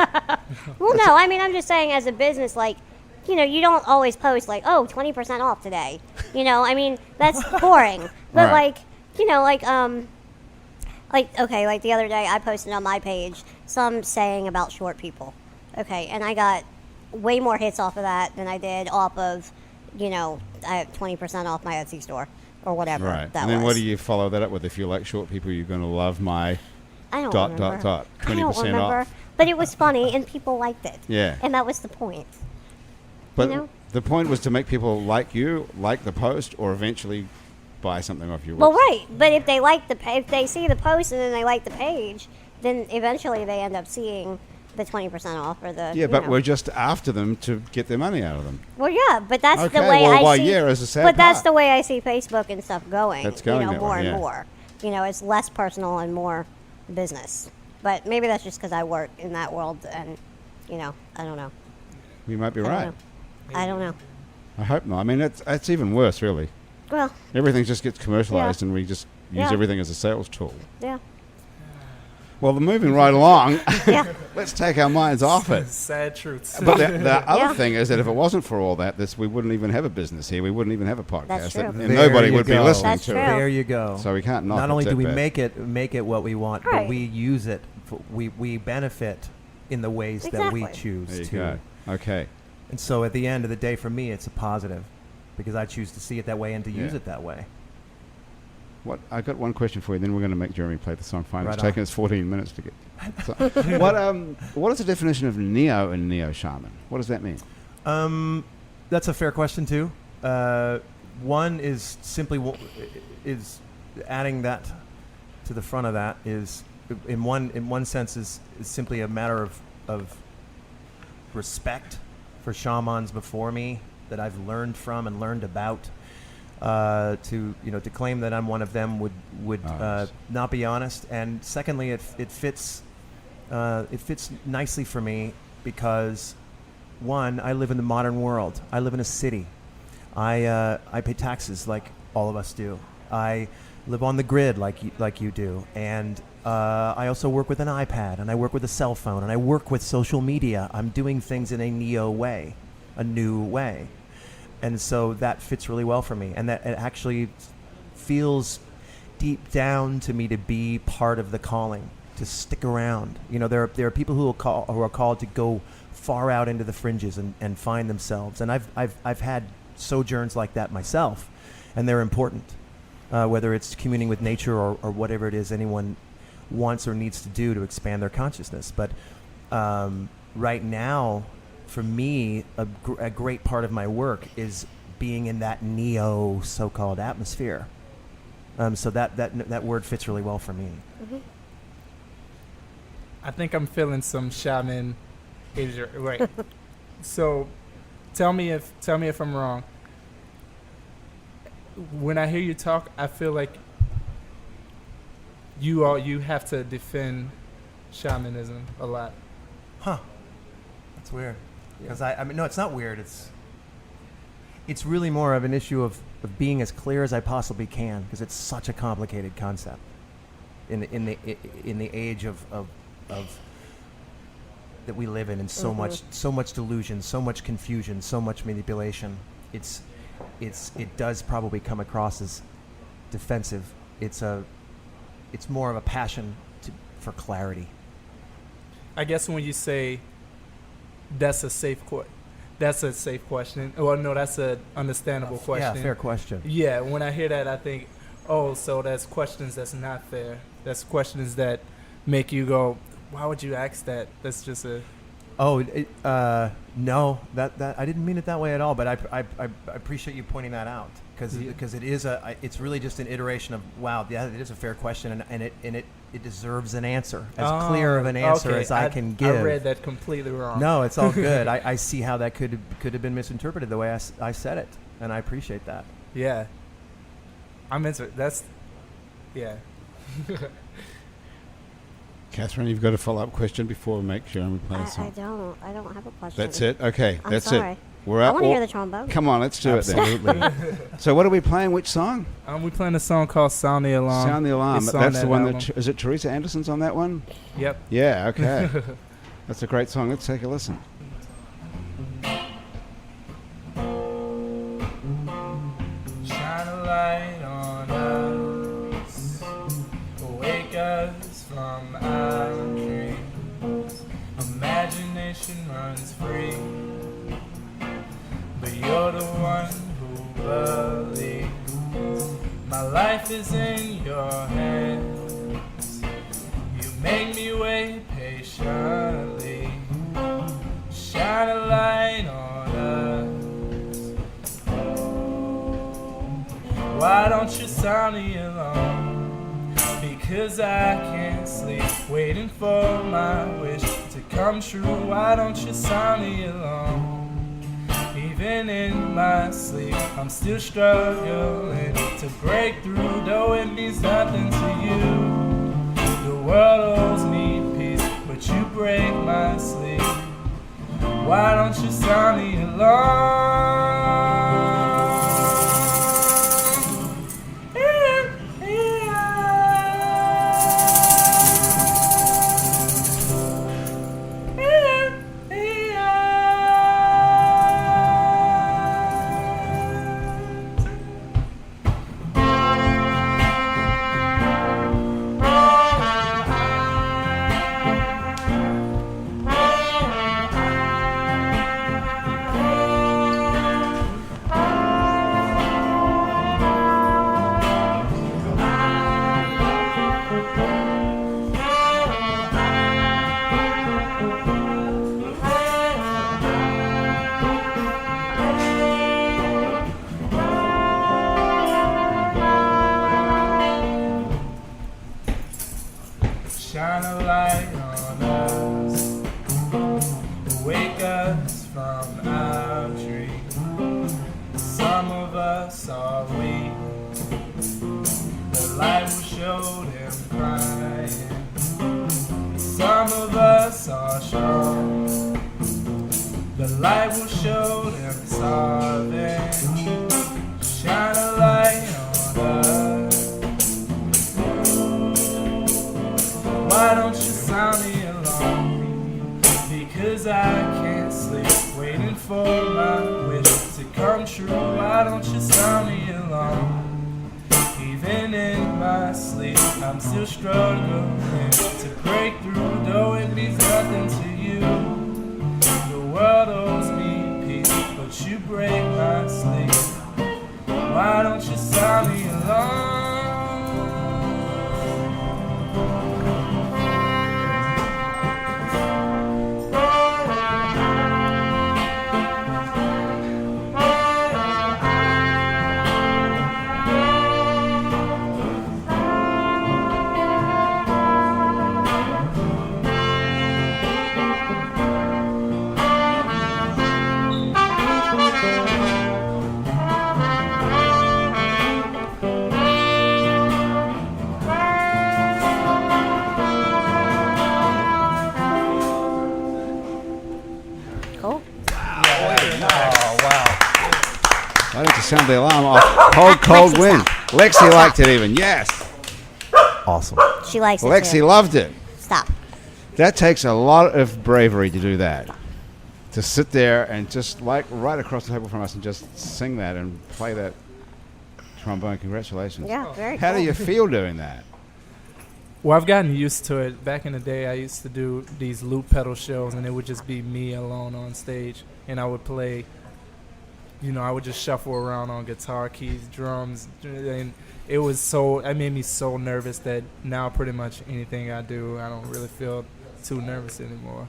Well, no, I mean, I'm just saying as a business, like, you don't always post like, oh, 20% off today. I mean, that's boring. But Right. like the other day, I posted on my page some saying about short people. Okay, and I got way more hits off of that than I did off of, I have 20% off my Etsy store or whatever Right. that And then was. what do you follow that up with? If you like short people, you're going to love my I don't dot, remember. dot, dot, I don't 20% remember. off. But it was funny and people liked it. Yeah. And that was the point. But know? the point was to make people like you, like the post, or eventually buy something off your Well, website. right, but if they if they see the post and then they like the page, then eventually they end up seeing the 20% off or the. Yeah, but we're just after them to get their money out of them. Well, yeah, but that's Okay, the way well, I why, see. yeah, as a sad but that's part. the way I see Facebook and stuff going. That's going that more way, and yeah. more. It's less personal and more business. But maybe that's just because I work in that world, and I don't know. You might be I don't right. know. I don't know. I hope not. I mean, it's even worse, really. Well, Everything just gets commercialized, and we just use Yeah. everything as a sales tool. yeah, Well, moving right along, yeah. let's take our minds off it. Sad truths. But the other Yeah. thing is that if it wasn't for all that, we wouldn't even have a business here. We wouldn't even have a podcast. That's true. And There nobody you would be go. listening That's to true. it. There you go. So we can't knock Not it only that do we bad. make it what we want, but Right. we use it. We benefit in the ways that we Exactly. choose There you to. go. Okay. And so at the end of the day, for me, it's a positive because I choose to see it that way and to use Yeah. it that way. I got one question for you. Then we're going to make Jeremy play the song. Fine. Right It's on. taken us 14 minutes to get. So, what is the definition of neo and neo shaman? What does that mean? That's a fair question too. One is simply is adding that to the front of that is in one sense is simply a matter of respect for shamans before me that I've learned from and learned about. To claim that I'm one of them would Nice. not be honest. And secondly, it fits nicely for me because one, I live in the modern world. I live in a city. I pay taxes like all of us do. I live on the grid like you do, and I also work with an iPad, and I work with a cell phone, and I work with social media. I'm doing things in a neo way, a new way. And so that fits really well for me, and that it actually feels deep down to me to be part of the calling, to stick around. There are people who are called to go far out into the fringes and find themselves, and I've had sojourns like that myself, and they're important, whether it's communing with nature or whatever it is anyone wants or needs to do to expand their consciousness. But right now, for me, a great part of my work is being in that neo so-called atmosphere. So that word fits really well for me. Mm-hmm. I think I'm feeling some shaman energy. Right. So, tell me if I'm wrong. When I hear you talk, I feel like you have to defend shamanism a lot. Huh. That's weird. Because I mean, no, it's not weird. It's really more of an issue of being as clear as I possibly can because it's such a complicated concept in the age of that we live in, and so much delusion, so much confusion, so much manipulation. It does probably come across as defensive. It's more of a passion for clarity. I guess when you say that's a safe question. Well, no, that's an understandable question. Yeah, fair question. Yeah, when I hear that, I think, oh, so that's questions that's not fair. That's questions that make you go, why would you ask that? That's just a... Oh, no, that I didn't mean it that way at all. But I appreciate you pointing that out because it's really just an iteration of wow, yeah, it is a fair question and it deserves an answer, as clear of an answer as I can give. I read that completely wrong. No, it's all good. I see how that could have been misinterpreted the way I said it, and I appreciate that. Yeah, I'm into it. That's yeah. Catherine, you've got a follow-up question before we make sure we play a song. I don't have a question. That's it? Okay, I'm that's sorry. it. We're up. I want to hear the trombone. Come on, let's do Absolutely. it then. So what are we playing? Which song? We're playing a song called Sound the Alarm. Sound the Alarm. It's on That's the one album. that... Is it Teresa Anderson's on that one? Yep. Yeah, okay. That's a great song. Let's take a listen. Shine a light on us, wake us from our dreams. Imagination runs free, but you're the one who believes. My life is in your hands. You make me wait patiently. Shine a light on us. Why don't you sound the alarm? Because I can't sleep, waiting for my wish to come true. Why don't you sound the alarm? Even in my sleep, I'm still struggling to break through, though it means nothing to you. The world owes me peace, but you break my sleep. Why don't you sound the alarm? Shine a light on us, wake us from our dreams. Some of us are weak, the light will show them crying. Some of us are strong, the light will show them starving. Shine a light on us. Why don't you sound the alarm? Because I can't sleep, waiting for my wish to come true. Why don't you sound the alarm? Even in my sleep, I'm still struggling to break through, though it means nothing to you. The world owes me peace, but you break my sleep. Why don't you sound the alarm? Cool. Why don't you sound the alarm off? Cold wind. Lexi liked it even. Yes. Awesome. She likes it Lexi too. loved it. Stop. That takes a lot of bravery to do that. To sit there and just like right across the table from us and just sing that and play that trombone. Congratulations. Yeah, very How cool. do you feel doing that? Well, I've gotten used to it. Back in the day, I used to do these loop pedal shows, and it would just be me alone on stage, and I would play. I would just shuffle around on guitar, keys, drums, and it made me so nervous that now pretty much anything I do, I don't really feel too nervous anymore.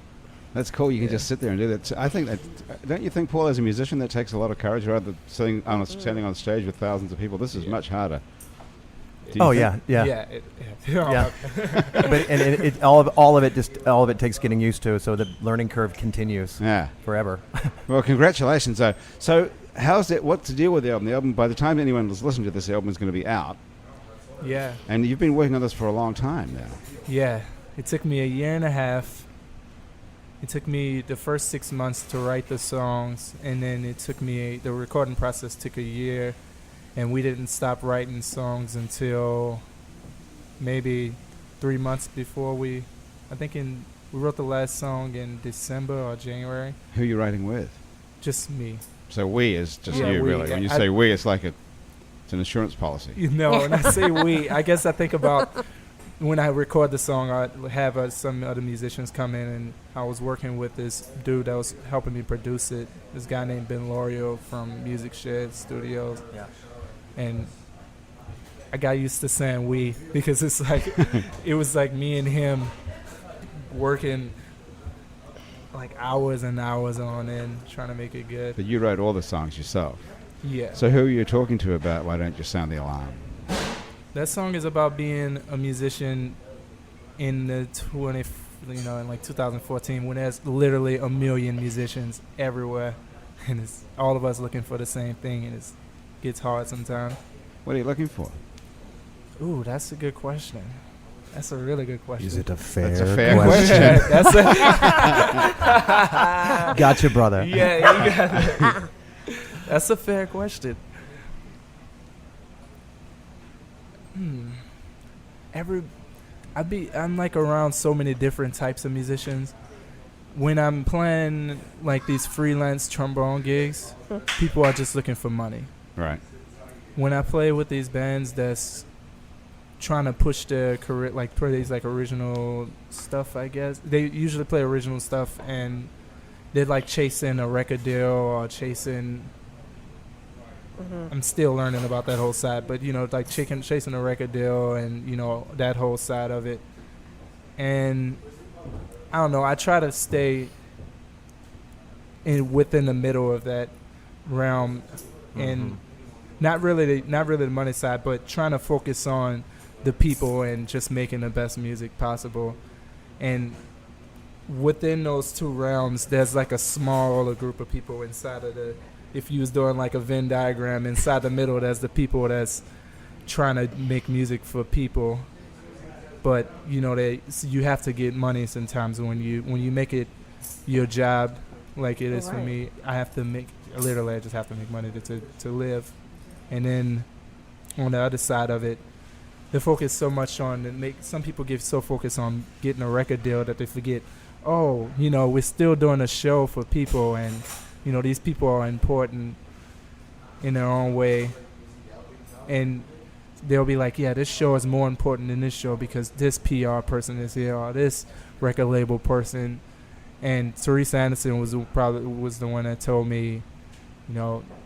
That's cool. You can just sit there and do that. I think that. Don't you think, Paul, as a musician, that takes a lot of courage, rather than standing on stage with thousands of people? This is much harder. Do you think? Yeah. Yeah. But all of it takes getting used to, so the learning curve continues Yeah. forever. Well, congratulations, though. So, how's it? What's the deal with the album? The album, by the time anyone was listening to this, the album is going to be out, Yeah. and you've been working on this for a long time now. Yeah. It took me a year and a half. It took me the first 6 months to write the songs, and then it took me the recording process took a year, and we didn't stop writing songs until maybe 3 months before we wrote the last song in December or January. Who are you writing with? Just me. So we is just Yeah, you, we. really. When you say we, it's like it's an insurance policy. When I say we, I guess I think about when I record the song, I have some other musicians come in, and I was working with this dude that was helping me produce it. This guy named Ben Lorio from Music Shed Studios. Yeah. And I got used to saying we because it's like it was like me and him working like hours and hours on end trying to make it good. But you wrote all the songs yourself. Yeah. So who are you talking to about Why Don't You Sound the Alarm? That song is about being a musician in the in like 2014 when there's literally a million musicians everywhere, and it's all of us looking for the same thing, and it gets hard sometimes. What are you looking for? Ooh, that's a good question. That's a really good question. Is it a fair That's a fair question? question. That's Gotcha, brother. yeah, you got it. That's a fair question. I'm like around so many different types of musicians. When I'm playing like these freelance trombone gigs, people are just looking for money. Right. When I play with these bands that's trying to push their career, like play these like original stuff, I guess they usually play original stuff, and they're like chasing a record deal or chasing. I'm still learning about that whole side, but like chasing a record deal and that whole side of it. And I don't know. I try to stay within the middle of that realm, and not really the money side, but trying to focus on the people and just making the best music possible. And within those two realms, there's like a smaller group of people inside of the. If you was doing like a Venn diagram, inside the middle, there's the people that's trying to make music for people. But you have to get money sometimes when you make it your job, like it is for me. I just have to make money to live. And then on the other side of it, they focus so much on some people get so focused on getting a record deal that they forget, we're still doing a show for people, and these people are important in their own way. And they'll be like, yeah, this show is more important than this show because this PR person is here or this record label person. And Teresa Anderson was the one that told me,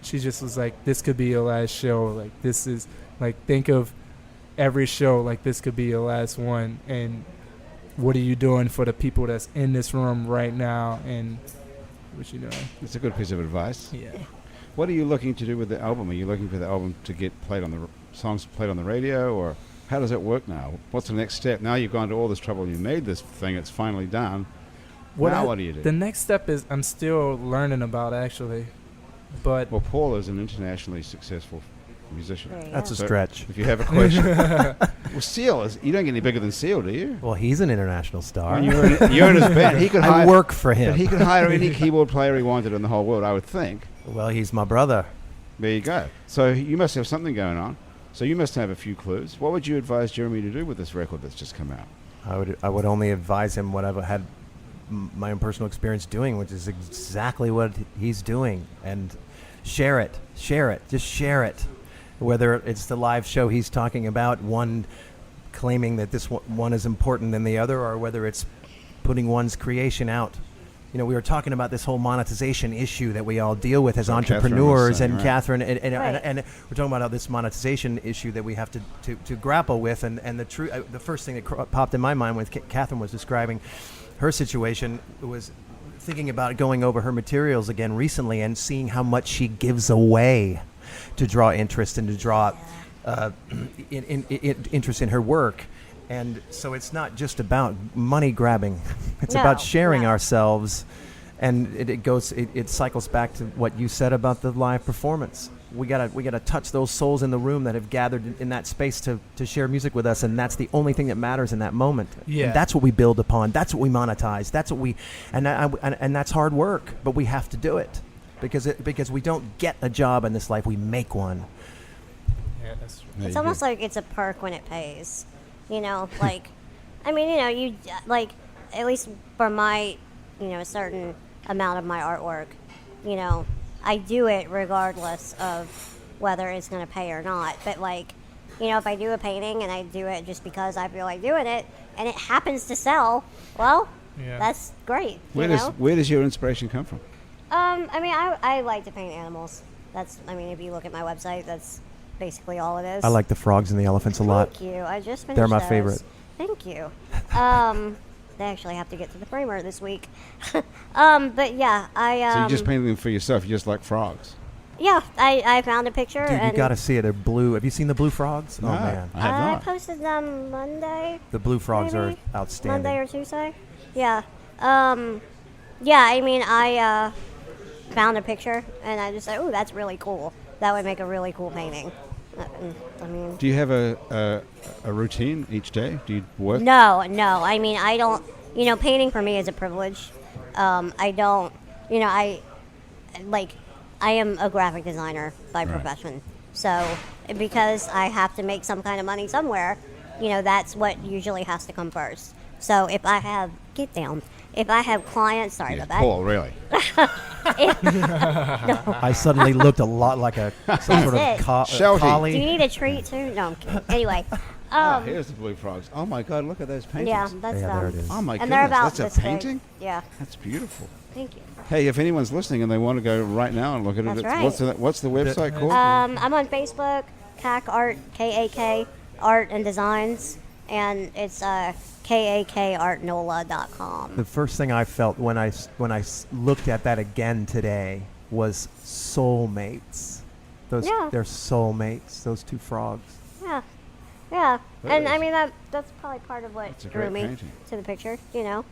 she just was like, this could be your last show. Like, this is, like, think of every show like this could be your last one. And what are you doing for the people that's in this room right now? And what you doing? It's a good piece of advice. Yeah. What are you looking to do with the album? Are you looking for the album to get songs played on the radio, or how does it work now? What's the next step? Now you've gone to all this trouble, you made this thing, it's finally done. What do you do? The next step is I'm still learning about, actually. But Well, Paul is an internationally successful musician. That's a So stretch. If you have a question. Well, Seal, you don't get any bigger than Seal, do you? Well, he's an international star. When you're in his band. He could I hire, work for him. But he could hire any keyboard player he wanted in the whole world, I would think. Well, he's my brother. There you go. So you must have something going on. So you must have a few clues. What would you advise Jeremy to do with this record that's just come out? I would only advise him what I've had my own personal experience doing, which is exactly what he's doing, and share it, just share it. Whether it's the live show he's talking about, one claiming that this one is important than the other, or whether it's putting one's creation out. You know, we were talking about this whole monetization issue that we all deal with as entrepreneurs, and Catherine, and we're talking about how this monetization issue that we have to grapple with. And the first thing that popped in my mind when Catherine was describing her situation was thinking about going over her materials again recently and seeing how much she gives away to draw interest and to draw interest in her work. And so it's not just about money grabbing; it's about sharing ourselves, and it cycles back to what you said about the live performance. We gotta touch those souls in the room that have gathered in that space to share music with us, and that's the only thing that matters in that moment. Yeah. And that's what we build upon. That's what we monetize. That's what we and that's hard work, but we have to do it because we don't get a job in this life; we make one. Yeah, that's true. It's almost like it's a perk when it pays. You know, like, I mean, you know, you, like, at least for my, you know, a certain amount of my artwork, you know, I do it regardless of whether it's going to pay or not. But, like, you know, if I do a painting and I do it just because I feel like doing it and it happens to sell, well, that's great. Where does your inspiration come from? I mean, I like to paint animals. I mean, if you look at my website, that's basically all it is. I like the frogs and the elephants a lot. Thank you. I just finished They're my those. favorite. Thank you. They actually have to get to the framer this week. But yeah, So you just painted them for yourself. You just like frogs. Yeah, I found a picture. Dude, and you got to see it. They're blue. Have you seen the blue frogs? No, Oh man, I have I not. posted them Monday. the blue frogs maybe? are outstanding. Monday or Tuesday. Yeah. Yeah. I mean, I found a picture and I just said, "Oh, that's really cool. That would make a really cool painting." I mean, Do you have a routine each day? Do you work? no. I mean, I don't. You know, painting for me is a privilege. I don't. You know, I am a graphic designer by profession. So because I have to make some kind of money somewhere, you know, that's what usually has to come first. So if I have if I have clients, sorry about that. Paul, really? I suddenly looked a lot like some sort it. of Shouty. collie. Do you need a treat too? No, I'm kidding. Anyway. Here's the blue frogs. Oh my God, look at those paintings. Yeah, that's Yeah, them. there it is. Oh my And goodness, they're about that's this a big. painting? Yeah. That's beautiful. Thank you. Hey, if anyone's listening and they want to go right now and look at That's it, right. what's the website called? I'm on Facebook, KAK Art, K-A-K, Art and Designs, and it's kakartnola.com. The first thing I felt when I looked at that again today was soulmates. Yeah. They're soulmates. Those two frogs. Yeah. Yeah. And is. I mean, that's probably part of what That's a drew great me painting. to the picture, you know.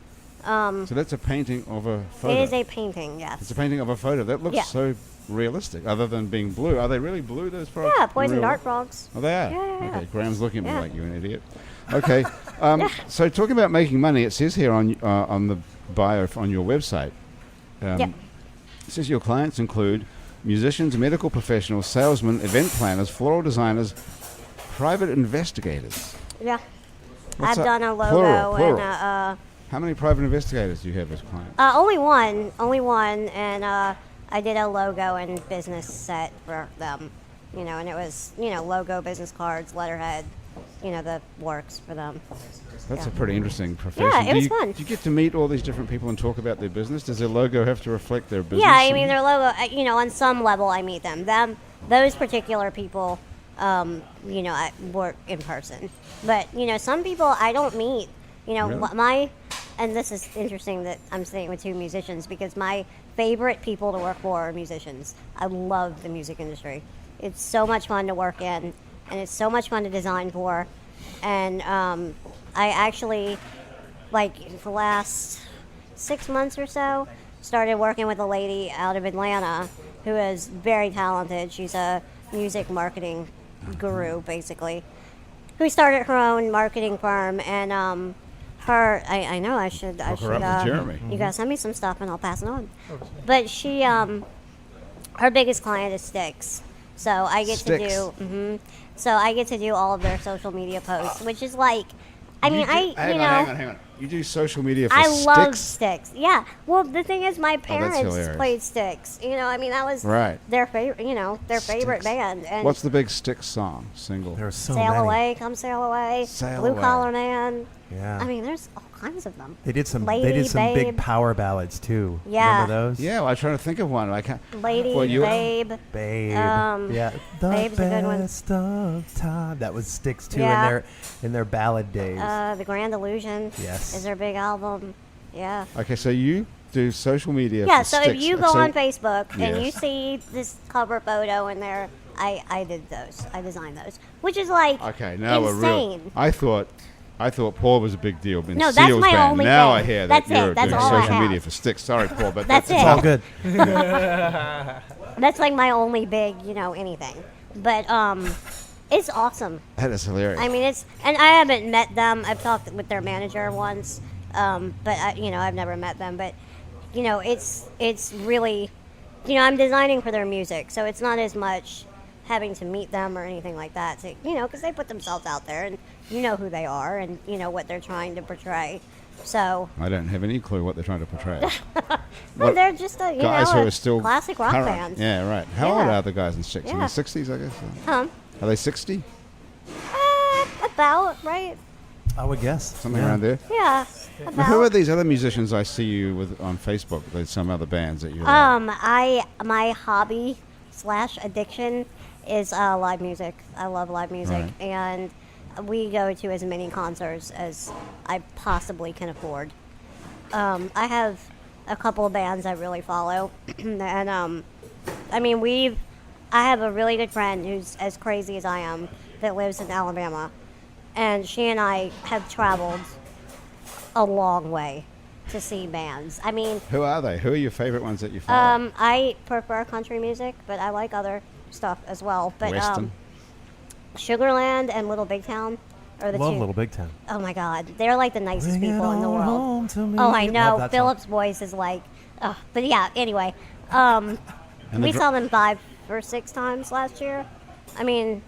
So that's a painting of a photo. It is a painting, yes. It's a painting of a photo. That looks Yeah. so realistic, other than being blue. Are they really blue, those frogs? Yeah, In poison real dart life? frogs. Oh, they are? Yeah. Okay, Graham's looking at me Yeah. like you're an idiot. Okay, so talking about making money, it says here on the bio on your website, Yep. it says your clients include musicians, medical professionals, salesmen, event planners, floral designers, private investigators. Yeah. What's I've that? done a logo Plural. and How many private investigators do you have as clients? only one, and I did a logo and business set for them, you know, and it was, you know, logo, business cards, letterhead, you know, the works for them. That's yeah. a pretty interesting profession. Yeah, it was do fun. Do you get to meet all these different people and talk about their business? Does their logo have to reflect their business? Yeah, I mean, their logo, you know, on some level I meet them. Those particular people, you know, I work in person. But, you know, some people I don't meet. You know, Really? and this is interesting that I'm sitting with two musicians because my favorite people to work for are musicians. I love the music industry. It's so much fun to work in, and it's so much fun to design for. And I actually, like, for the last 6 months or so, started working with a lady out of Atlanta who is very talented. She's a music marketing guru, basically, who started her own marketing firm. And I know I should her up with Jeremy. You guys send me some stuff and I'll pass it on. But she, her biggest client is Styx. So I get Styx. to do, so I get to do all of their social media posts, which is like, I mean, Hang on. You do social media for I Styx? love Styx. Yeah. Well, the thing is, my that's parents hilarious. played Styx. You know, I mean, that was Right. their favorite. You know, their favorite Styx. band. And What's the big Styx song? Single. There are so Sail many. Away, Come Sail Away, Sail Blue Away. Collar Man. Yeah. I mean, there's all kinds of them. They did some Lady, big Babe. power ballads too. Yeah. Remember those? Yeah, well, I'm trying to think of one. I can't. Lady, Well, you- Babe. Babe. Yeah. The Babe's a good one. best of time. That was Styx too Yeah. in their ballad days. The Grand Illusion. Yes. Is their big album. Yeah. Okay, so you do social media. Yeah, for so Styx. if you go So- on Facebook and you Yes. see this cover photo in there, I did those. I designed those. Which is like Okay, now we're insane. real. I thought Paul was a big deal in No, that's Seal's my band. only Now thing. I hear That's that you're it. That's doing all I social have. media for Styx. Sorry, Paul, but That's it. it's all good. That's like my only big, anything. But it's awesome. That is hilarious. I mean, and I haven't met them. I've talked with their manager once, but I've never met them. But it's really, I'm designing for their music, so it's not as much having to meet them or anything like that. So, because they put themselves out there, and you know who they are, and you know what they're trying to portray. So I don't have any clue what they're trying to portray. well, What- they're just a guys who a are still classic rock current. band. Yeah, right. How old Yeah. are the guys in Styx? In Yeah. their 60s, I guess. Huh? Are they 60? About right. I would guess. Something around there. Yeah. Now, who are About. these other musicians I see you with on Facebook? There's some other bands that you. My hobby / addiction is live music. I love live music, Right. and we go to as many concerts as I possibly can afford. I have a couple of bands I really follow, and I have a really good friend who's as crazy as I am that lives in Alabama, and she and I have traveled a long way to see bands. I mean, Who are they? Who are your favorite ones that you follow? I prefer country music, but I like other stuff as well. But Western. Sugarland and Little Big Town are the Love two. Little Big Town. Oh my God, they're like the nicest Bring it people in the on world. home to me. Oh, I Love know. that song. Philip's voice is like, but yeah. Anyway, And we the saw them 5 or 6 times last year. I mean,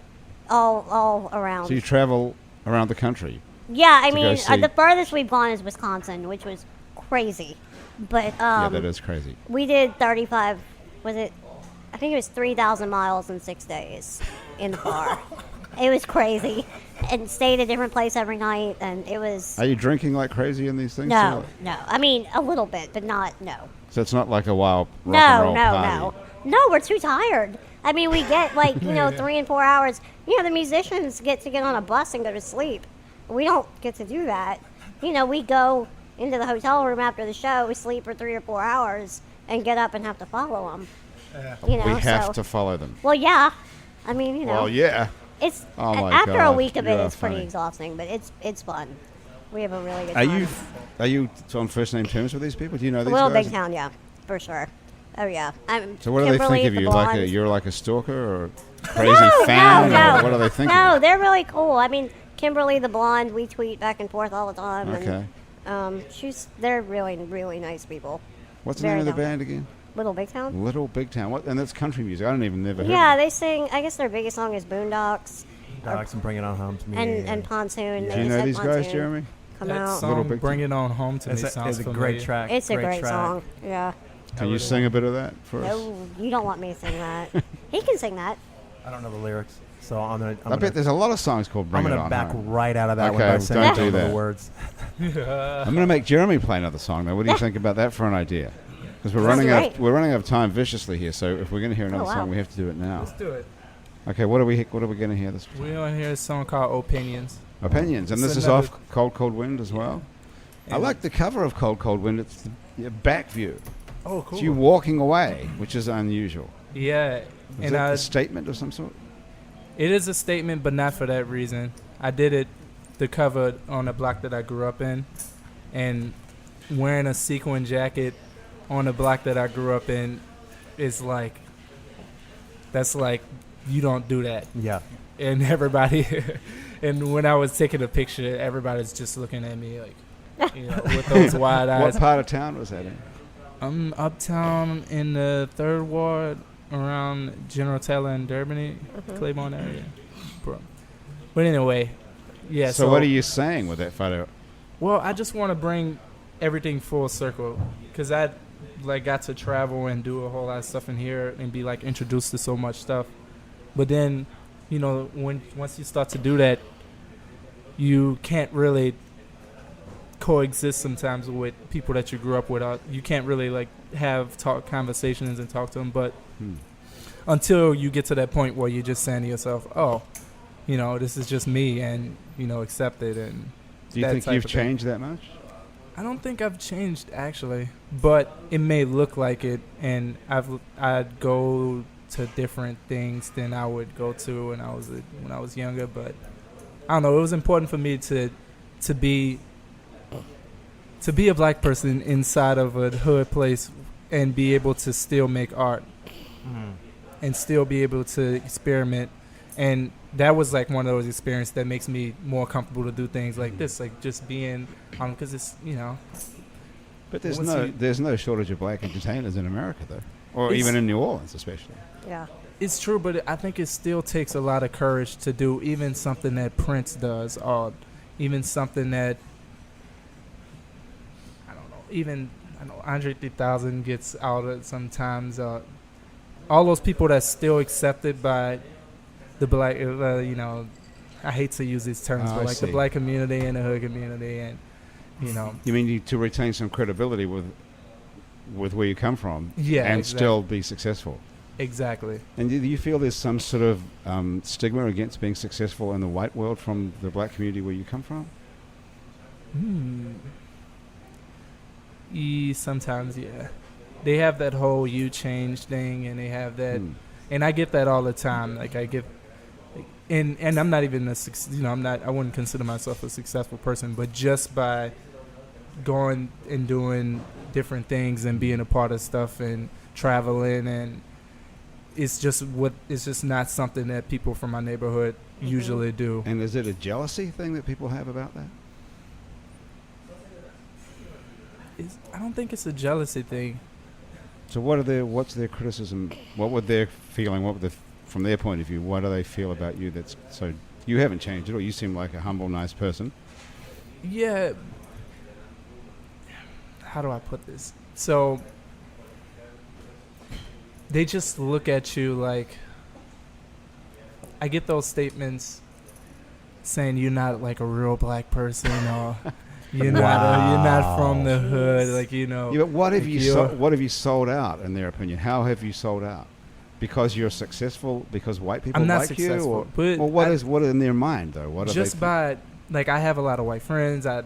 all around. So you travel around the country. Yeah, I to go mean, see- the furthest we've gone is Wisconsin, which was crazy. But Yeah, that is crazy. we did 35. Was it? I think it was 3,000 miles in 6 days in the car. It was crazy, and stayed at a different place every night, and it was. Are you drinking like crazy in these things? No, too? no. I mean, a little bit, but not no. So it's not like a wild rock and No, roll no, party. no. We're too tired. I mean, we get 3 and 4 hours. The musicians get to get on a bus and go to sleep. We don't get to do that. We go into the hotel room after the show, we sleep for 3 or 4 hours, and get up and have to follow them. We have so. to follow them. Well, yeah. I mean, Well, yeah. it's Oh my after a God, week of you it, are it's pretty funny. exhausting, but it's fun. We have a really good Are time. you on first name terms with these people? Do you know these Little guys? Big Town, yeah, for sure. Oh yeah. So what do they Kimberly think of the you? Blonde. You're like a stalker or a crazy no, fan? no, Or what do they think? No, of you? they're really cool. I mean, Kimberly the Blonde, we tweet back and forth all the time. Okay. And, they're really, really nice people. What's the very name of the down. band again? Little Big Town. Little Big Town. What? And that's country music. I don't even never heard. Yeah, of it. they sing. I guess their biggest song is Boondocks Dogs and Bring It On Home to Me. and Pontoon. Do They you just know had these guys, Pontoon Jeremy? Come That out. Little song, Big Bring Town. It On Home to Me, It's sounds a familiar. great track. It's a great track. song. Yeah. Can you sing a bit of that for us? No, you don't want me to sing that. He can sing that. I don't know the lyrics, so I'm gonna. I bet there's a lot of songs called Bring I'm It gonna On back Home. right out of that Okay, one by saying don't I do don't know that. the words. I'm going to make Jeremy play another song now. What do you think about that for an idea? Because we're Sounds running out. great. We're running out of time viciously here. So if we're going to hear another wow. song, we have to do it now. Let's do it. Okay. What are we going to hear this? We're going to hear a song called Opinions. Opinions, and It's this is another- off Cold Cold Wind as well. I And- like the cover of Cold Cold Wind. It's the back view. Oh, cool. It's you walking away, which is unusual. Yeah. Is And it a statement of some sort? it is a statement, but not for that reason. I did it, the cover on the block that I grew up in, and wearing a sequin jacket on the block that I grew up in is like, that's like, you don't do that. Yeah. And everybody, and when I was taking a picture, everybody's just looking at me like, with those wide What eyes. part of town was that in? I'm uptown in the 3rd Ward around General Taylor and Durbany, Claiborne area. Bro. But anyway, Yeah. So what are you saying with that photo? Well, I just want to bring everything full circle because I got to travel and do a whole lot of stuff in here and be introduced to so much stuff. But then, once you start to do that, you can't really coexist sometimes with people that you grew up with. You can't really have conversations and talk to them. But until you get to that point where you're just saying to yourself, "Oh, this is just me," and accept it. And do you think you've changed that much? I don't think I've changed actually, but it may look like it, and I'd go to different things than I would go to when I was younger. But I don't know. It was important for me to be a black person inside of a hood place and be able to still make art and still be able to experiment. And that was one of those experiences that makes me more comfortable to do things like this, just being, because it's, But there's no shortage of black entertainers in America, though, or even in New Orleans, especially. Yeah. It's true, but I think it still takes a lot of courage to do even something that Prince does, or even something that, I don't know, even Andre 3000 gets out sometimes. All those people that's still accepted by the black, I hate to use these terms, but the black community and the hood community, and You mean to retain some credibility with where you come from, and still be successful. Exactly. And do you feel there's some sort of stigma against being successful in the white world from the black community where you come from? Sometimes, yeah. They have that whole "you change" thing, and they have that, and I get that all the time. And I'm not even I wouldn't consider myself a successful person, but just by going and doing different things and being a part of stuff and traveling, and it's just not something that people from my neighborhood usually do. And is it a jealousy thing that people have about that? I don't think it's a jealousy thing. So what's their criticism? What would their feeling? From their point of view, what do they feel about you? So you haven't changed at all. You seem like a humble, nice person. Yeah. How do I put this? So they just look at you like, I get those statements saying you're not a real black person, or you're not from the hood, Yeah, but what have you sold out in their opinion? How have you sold out? Because you're successful, because white people I'm not like successful, you, or what is in their mind though? What just by I have a lot of white friends. I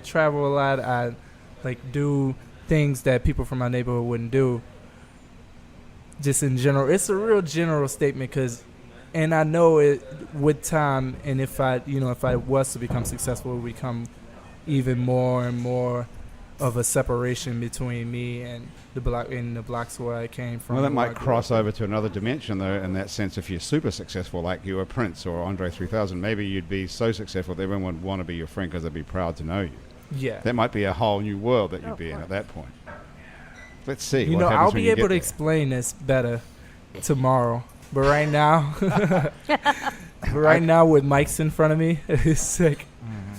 travel a lot. I do things that people from my neighborhood wouldn't do. Just in general, it's a real general statement and I know it with time, and if I was to become successful, it would become even more and more of a separation between me and the blocks where I came from. Well, that might cross over to another dimension, though, in that sense. If you're super successful, like you were Prince or Andre 3000, maybe you'd be so successful that everyone would want to be your friend because they'd be proud to know you. Yeah. That might be a whole new world that you'd be in at that point. Let's see. I'll be able to explain this better tomorrow. But right now, with mics in front of me, it's sick.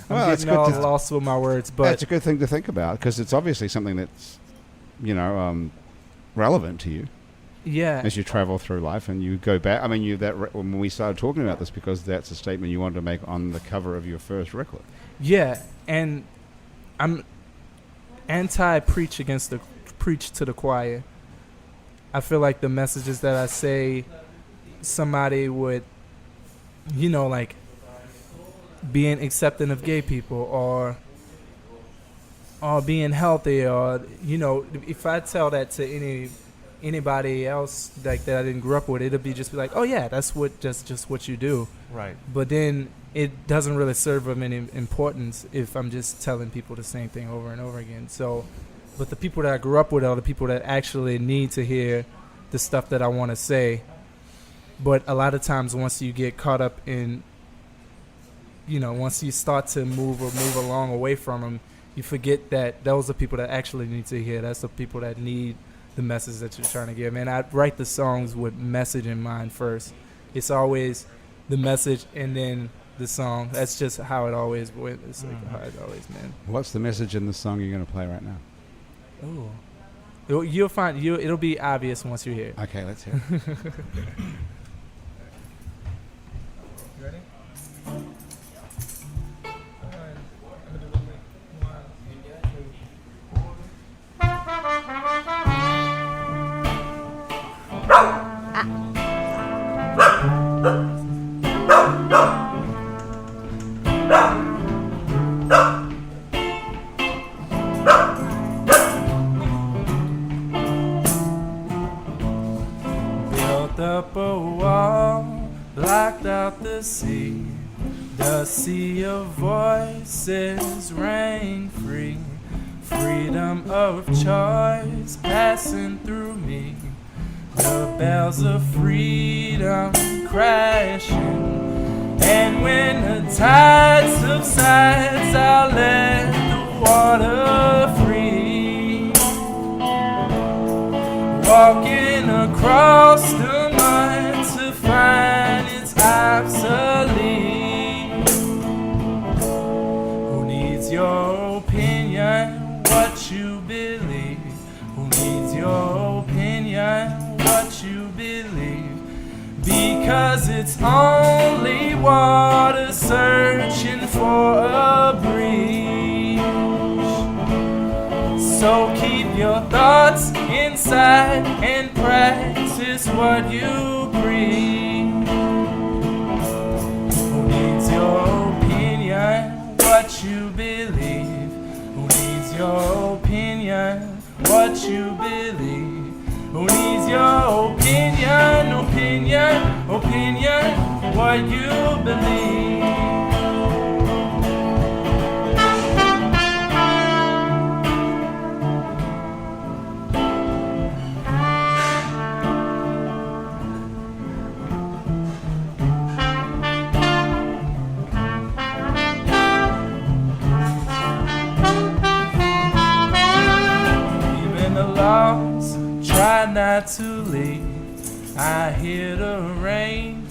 I'm getting all lost with my words, but that's a good thing to think about because it's obviously something that's, relevant to you. Yeah. As you travel through life and you go back, when we started talking about this, because that's a statement you wanted to make on the cover of your first record. Yeah, and I'm anti-preach to the choir. I feel like the messages that I say, somebody would, being accepting of gay people or being healthy, or if I tell that to anybody else that I didn't grow up with, it'll be just like, oh yeah, that's just what you do. Right. But then it doesn't really serve them any importance if I'm just telling people the same thing over and over again. So, but the people that I grew up with are the people that actually need to hear the stuff that I want to say. But a lot of times once you get caught up in, once you start to move along away from them, you forget that those are people that actually need to hear. That's the people that need the message that you're trying to give. And I write the songs with message in mind first. It's always the message and then the song. That's just how it always went. It's like how it always been. What's the message in the song you're going to play right now? Oh, you'll find it'll be obvious once you hear it. Okay, let's hear it. You ready? Built up a wall, blocked out the sea of voices rang free. Freedom of choice passing through me. The bells of freedom crashing. And when the tide subsides, I'll let the water free. Walking across the mud to find it's obsolete. Who needs your opinion? What you believe? Who needs your opinion? What you believe? Because it's only water searching for a breeze. So keep your thoughts inside and practice what you preach. Who needs your opinion? What you believe? Who needs your opinion? What you believe? Who needs your opinion? Opinion, what you believe? Even the lost try not to leave. I hear the rain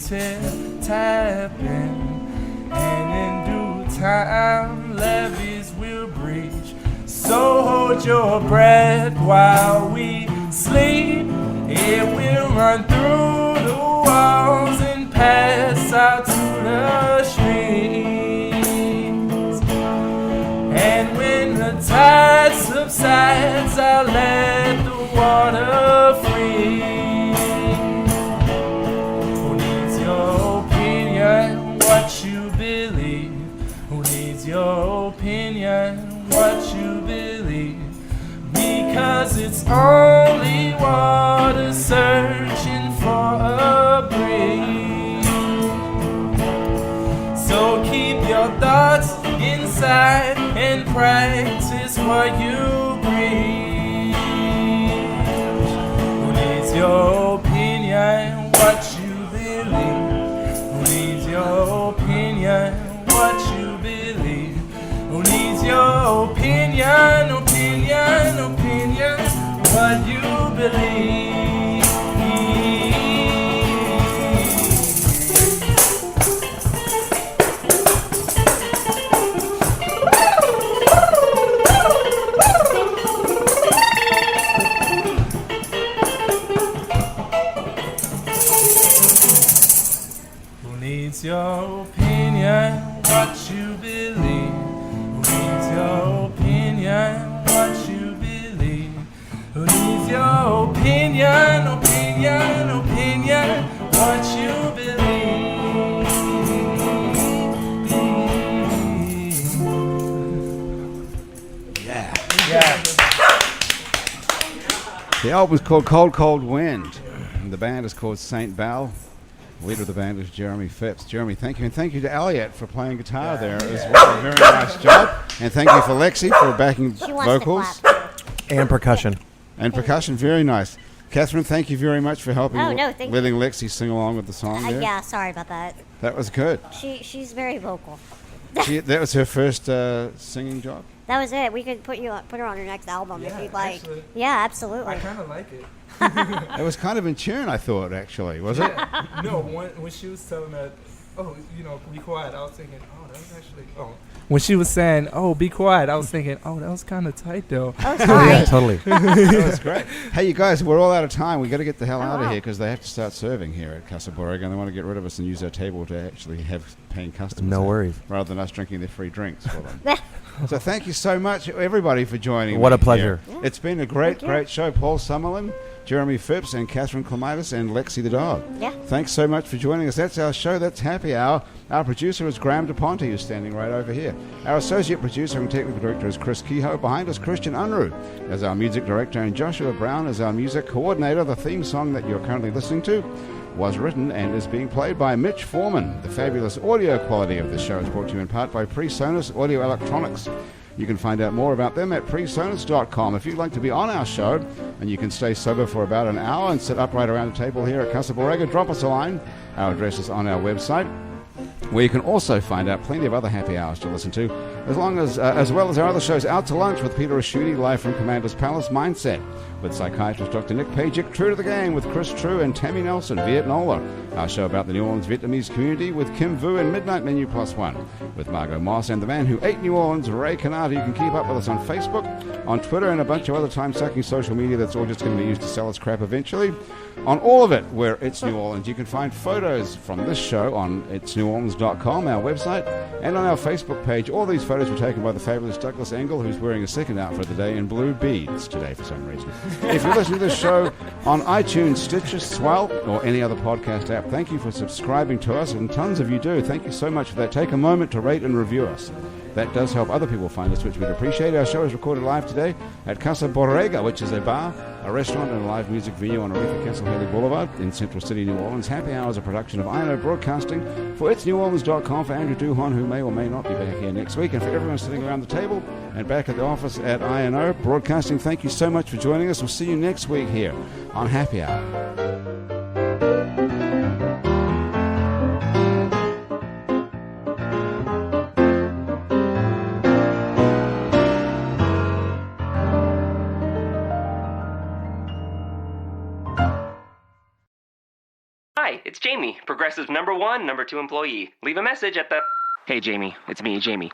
tapping, and in due time levees will breach. So hold your breath while we sleep. It will run through the walls and pass out to the streets. And when the tide subsides, I'll let the water free. What you believe? Who needs your opinion? What you believe? Because it's only water searching for a breeze. So keep your thoughts inside and practice what you preach. Who needs your opinion? What you believe? Your opinion, what you believe? Who needs your opinion? What you believe? Your opinion, what you believe? Who needs your opinion? What you believe? Who needs your opinion? What you believe? Yeah. The album is called Cold, Cold Wind, and the band is called St. Bal. The leader of the band is Jeremy Phipps. Jeremy, thank you. And thank you to Elliot for playing guitar there as well. Very nice job. And thank you for Lexi for backing vocals. And percussion. And percussion, very nice. Catherine, thank you very much for helping thank letting Lexi sing along with the song there. Yeah, sorry about that. That was good. She's very vocal. That was her first singing job? That was it. We could put her on your next album if you'd like. Actually, yeah, absolutely. I kind of like it. It was kind of in tune, I thought, actually, was it? No, when she was telling that oh, be quiet. I was thinking, oh, that was actually, oh. When she was saying, oh, be quiet, I was thinking, oh, that was kind of tight, though. Oh, sorry. Yeah, totally. That was great. Hey, you guys, we're all out of time. We got to get the hell out of wow. here because they have to start serving here at Casa Borrega, and they want to get rid of us and use our table to actually have paying customers. No out, worries. rather than us drinking their free drinks for them. So thank you so much, everybody, for joining What me a pleasure. here. It's been a great, great show. Paul Summerlin, Jeremy Phipps, and Catherine Clemitis, and Lexi the dog. Yeah. Thanks so much for joining us. That's our show. That's Happy Hour. Our producer is Graham DePonte, who's standing right over here. Our associate producer and technical director is Chris Kehoe. Behind us, Christian Unruh as our music director, and Joshua Brown as our music coordinator. The theme song that you're currently listening to was written and is being played by Mitch Foreman. The fabulous audio quality of this show is brought to you in part by PreSonus Audio Electronics. You can find out more about them at presonus.com. If you'd like to be on our show and you can stay sober for about an hour and sit upright around the table here at Casa Borrega, drop us a line. Our address is on our website, where you can also find out plenty of other happy hours to listen to, as well as our other shows, Out to Lunch with Peter Raschuti, live from Commander's Palace, Mindset with psychiatrist Dr. Nick Pajic, True to the Game with Chris True and Tammy Nelson, Vietnola, our show about the New Orleans Vietnamese community with Kim Vu, and Midnight Menu Plus One with Margot Moss, and the man who ate New Orleans, Ray Canada. You can keep up with us on Facebook, on Twitter, and a bunch of other time-sucking social media that's all just going to be used to sell us crap eventually. On all of it, where It's New Orleans, you can find photos from this show on itsneworleans.com, our website, and on our Facebook page. All these photos were taken by the fabulous Douglas Engel, who's wearing a second outfit of the day in blue beads today for some reason. If you're listening to this show on iTunes, Stitcher, Swell, or any other podcast app, thank you for subscribing to us, and tons of you do. Thank you so much for that. Take a moment to rate and review us. That does help other people find us, which we'd appreciate. Our show is recorded live today at Casa Borrega, which is a bar, a restaurant, and a live music venue on Aretha Castle Haley Boulevard in Central City, New Orleans. Happy Hour is a production of INO Broadcasting. For itsneworleans.com, for Andrew Duhon, who may or may not be back here next week, and for everyone sitting around the table and back at the office at INO Broadcasting, thank you so much for joining us. We'll see you next week here on Happy Hour. Hi, it's Jamie, Progressive #1, #2 employee. Leave a message at the... Hey, Jamie, it's me, Jamie.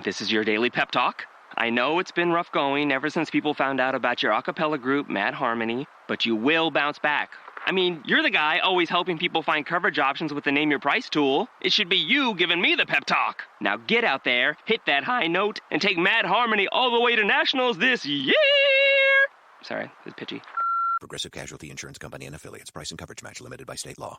This is your daily pep talk. I know it's been rough going ever since people found out about your a cappella group, Mad Harmony, but you will bounce back. I mean, you're the guy always helping people find coverage options with the Name Your Price tool. It should be you giving me the pep talk. Now get out there, hit that high note, and take Mad Harmony all the way to nationals this year! Sorry, it's pitchy. Progressive Casualty Insurance Company and Affiliates. Price and coverage match limited by state law.